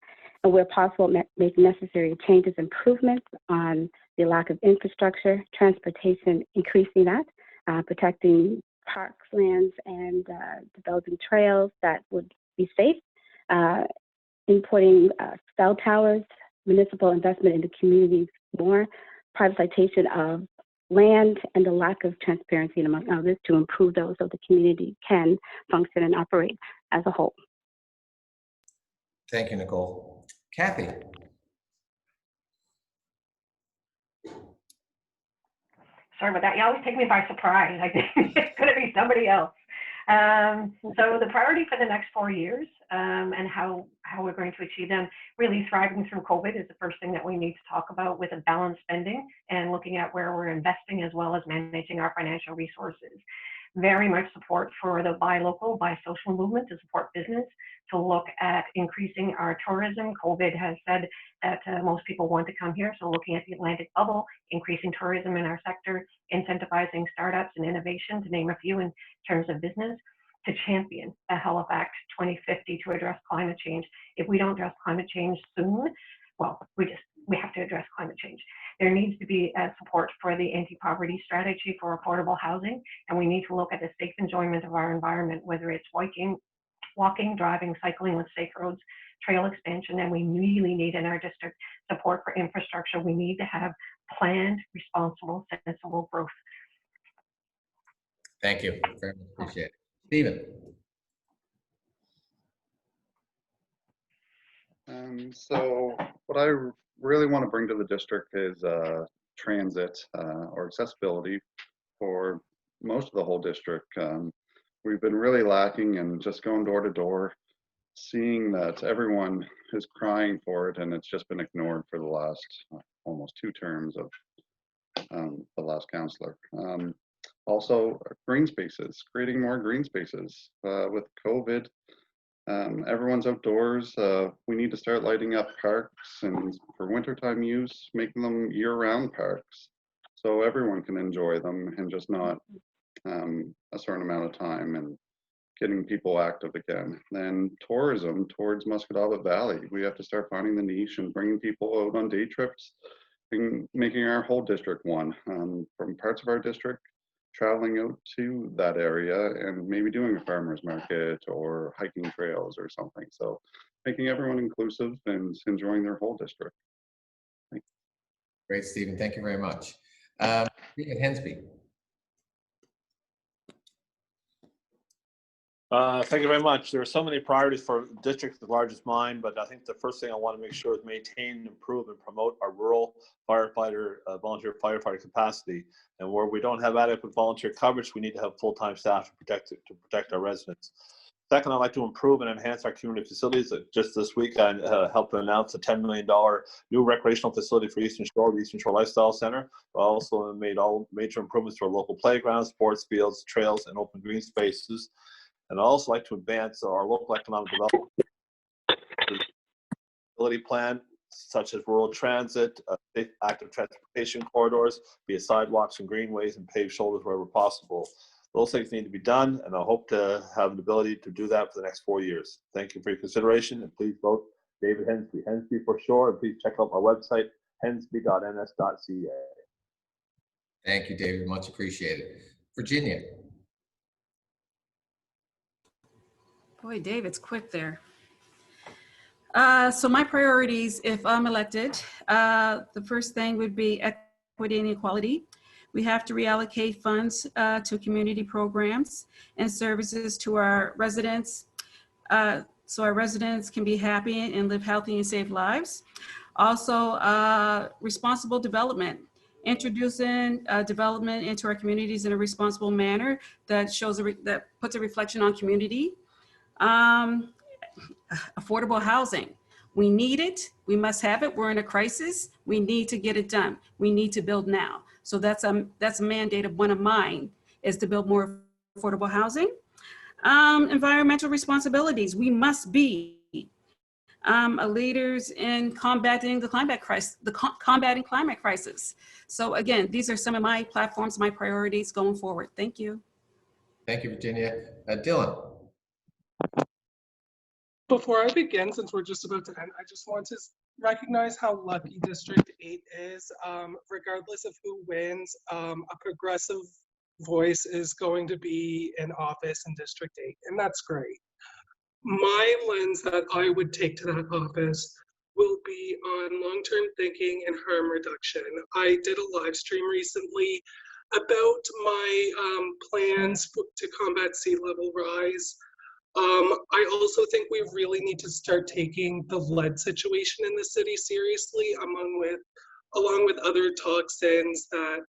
Speaker 9: and where possible, make necessary changes, improvements on the lack of infrastructure, transportation, increasing that, protecting parks, lands, and developing trails that would be safe, importing cell towers, municipal investment in the communities more, privatization of land, and the lack of transparency among others to improve those so the community can function and operate as a whole.
Speaker 2: Thank you, Nicole. Kathy.
Speaker 8: Sorry about that. You always take me by surprise. I think it's going to be somebody else. So the priority for the next 4 years and how we're going to achieve them, really thriving through COVID is the first thing that we need to talk about, with a balanced spending and looking at where we're investing as well as managing our financial resources. Very much support for the buy local, buy social movement to support business, to look at increasing our tourism. COVID has said that most people want to come here, so looking at the Atlantic bubble, increasing tourism in our sector, incentivizing startups and innovation, to name a few in terms of business, to champion a Halifax 2050 to address climate change. If we don't address climate change soon, well, we have to address climate change. There needs to be support for the anti-poverty strategy for affordable housing, and we need to look at the safe enjoyment of our environment, whether it's walking, driving, cycling with safe roads, trail expansion, and we really need in our district support for infrastructure. We need to have planned, responsible, sensible growth.
Speaker 2: Thank you. Very much appreciate it. Stephen.
Speaker 1: So what I really want to bring to the district is transit or accessibility for most of the whole district. We've been really lacking, and just going door to door, seeing that everyone is crying for it, and it's just been ignored for the last almost 2 terms of the last councillor. Also, green spaces, creating more green spaces. With COVID, everyone's outdoors. We need to start lighting up parks, and for wintertime use, making them year-round parks, so everyone can enjoy them and just not a certain amount of time, and getting people active again. Then tourism towards Musquodoboit Valley. We have to start finding the niche and bringing people out on day trips, and making our whole district one. From parts of our district, traveling out to that area and maybe doing a farmer's market or hiking trails or something. So making everyone inclusive and enjoying their whole district. Thanks.
Speaker 2: Great, Stephen. Thank you very much. Hensby.
Speaker 6: Thank you very much. There are so many priorities for districts as large as mine, but I think the first thing I want to make sure is maintain, improve, and promote our rural firefighter, volunteer firefighter capacity. And where we don't have adequate volunteer coverage, we need to have full-time staff to protect our residents. Second, I'd like to improve and enhance our community facilities. Just this week, I helped to announce a $10 million new recreational facility for Eastern Shore, the Eastern Shore Lifestyle Center. I also made all major improvements to our local playgrounds, sports fields, trails, and open green spaces. And I'd also like to advance our local economic development plan, such as rural transit, safe active transportation corridors, be it sidewalks and greenways, and paved shoulders wherever possible. Those things need to be done, and I hope to have an ability to do that for the next 4 years. Thank you for your consideration, and please vote David Hensby, Hensby for sure, and please check out my website, hensby.ns.ca.
Speaker 2: Thank you, David. Much appreciated. Virginia.
Speaker 11: Boy, David's quick there. So my priorities, if I'm elected, the first thing would be equity and equality. We have to reallocate funds to community programs and services to our residents, so our residents can be happy and live healthy and safe lives. Also, responsible development introducing development into our communities in a responsible manner that shows that puts a reflection on community. Affordable housing. We need it. We must have it. We're in a crisis. We need to get it done. We need to build now. So that's a mandate of one of mine, is to build more affordable housing. Environmental responsibilities. We must be leaders in combating the climate crisis, combating climate crisis. So again, these are some of my platforms, my priorities going forward. Thank you.
Speaker 2: Thank you, Virginia. Dylan.
Speaker 12: Before I begin, since we're just about to end, I just want to recognize how lucky District 8 is. Regardless of who wins, a progressive voice is going to be in office in District 8, and that's great. My lens that I would take to that office will be on long-term thinking and harm reduction. I did a live stream recently about my plans to combat sea level rise. I also think we really need to start taking the lead situation in the city seriously, along with other toxins that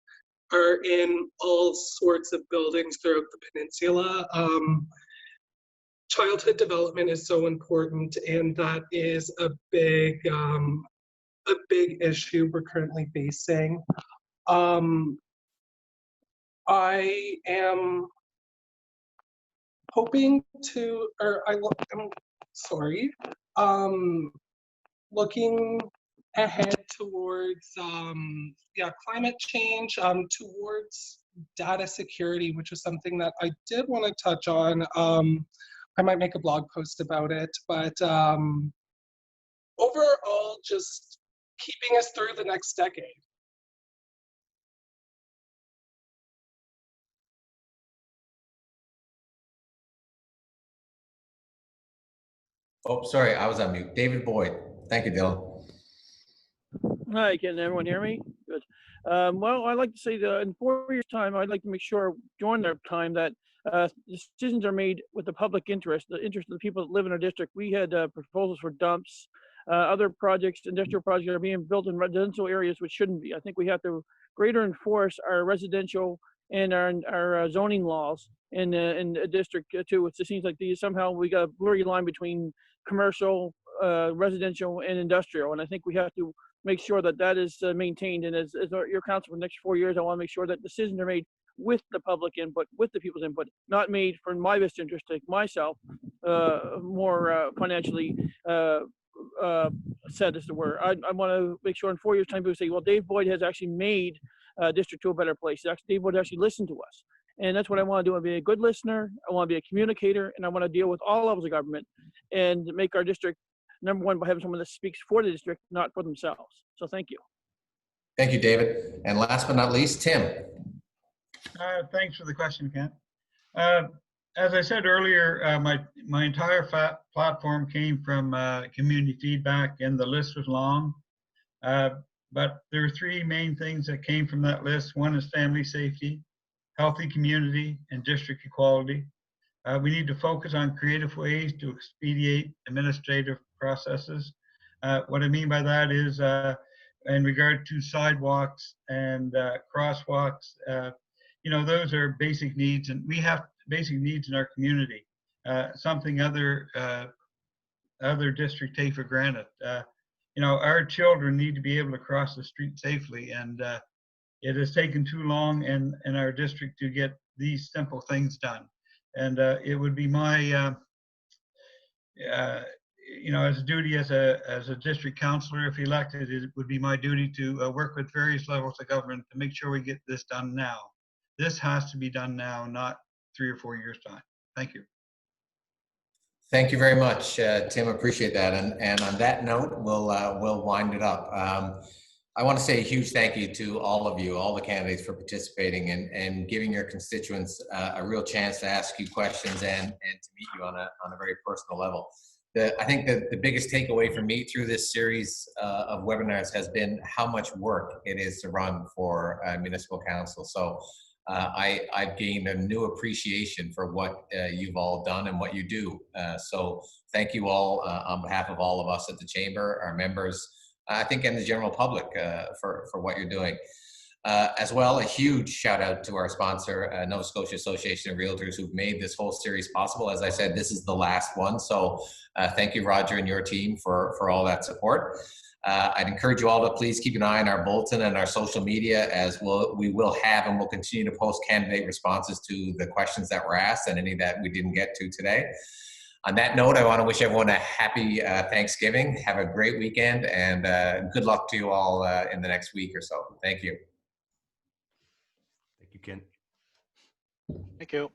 Speaker 12: are in all sorts of buildings throughout the peninsula. Childhood development is so important, and that is a big issue we're currently facing. I am hoping to, looking ahead towards, climate change, towards data security, which is something that I did want to touch on. I might make a blog post about it, but overall, just keeping us through the next decade.
Speaker 2: Oh, sorry, I was on mute. David Boyd. Thank you, Dylan.
Speaker 5: Hi, can everyone hear me? Good. Well, I'd like to say that in 4 years' time, I'd like to make sure during their time that decisions are made with the public interest, the interest of the people that live in our district. We had proposals for dumps, other projects, industrial projects are being built in residential areas which shouldn't be. I think we have to greater enforce our residential and our zoning laws in the district too. It seems like somehow we got a blurry line between commercial, residential, and industrial, and I think we have to make sure that that is maintained. And as your council for the next 4 years, I want to make sure that decisions are made with the public input, with the people's input, not made for my best interest to myself, more financially set, as it were. I want to make sure in 4 years' time people say, well, Dave Boyd has actually made District 2 a better place. Dave Boyd actually listened to us. And that's what I want to do. I want to be a good listener. I want to be a communicator, and I want to deal with all levels of government and make our district number one by having someone that speaks for the district, not for themselves. So thank you.
Speaker 2: Thank you, David. And last but not least, Tim.
Speaker 10: Thanks for the question, Kent. As I said earlier, my entire platform came from community feedback, and the list was long. But there are three main things that came from that list. One is family safety, healthy community, and district equality. We need to focus on creative ways to expedite administrative processes. What I mean by that is in regard to sidewalks and crosswalks, those are basic needs, and we have basic needs in our community, something other districts take for granted. Our children need to be able to cross the street safely, and it has taken too long in our district to get these simple things done. And it would be my, as a duty as a district councillor, if elected, it would be my duty to work with various levels of government to make sure we get this done now. This has to be done now, not 3 or 4 years' time. Thank you.
Speaker 2: Thank you very much, Tim. Appreciate that. And on that note, we'll wind it up. I want to say a huge thank you to all of you, all the candidates, for participating and giving your constituents a real chance to ask you questions and to meet you on a very personal level. I think that the biggest takeaway for me through this series of webinars has been how much work it is to run for municipal council. So I've gained a new appreciation for what you've all done and what you do. So thank you all on behalf of all of us at the Chamber, our members, I think, and the general public for what you're doing. As well, a huge shout out to our sponsor, Nova Scotia Association of Realtors, who've made this whole series possible. As I said, this is the last one. So thank you, Roger, and your team for all that support. I'd encourage you all to please keep an eye on our bulletin and our social media, as we will have and will continue to post candidate responses to the questions that were asked and any that we didn't get to today. On that note, I want to wish everyone a happy Thanksgiving. Have a great weekend, and good luck to you all in the next week or so. Thank you.
Speaker 7: Thank you, Ken.
Speaker 4: Thank you.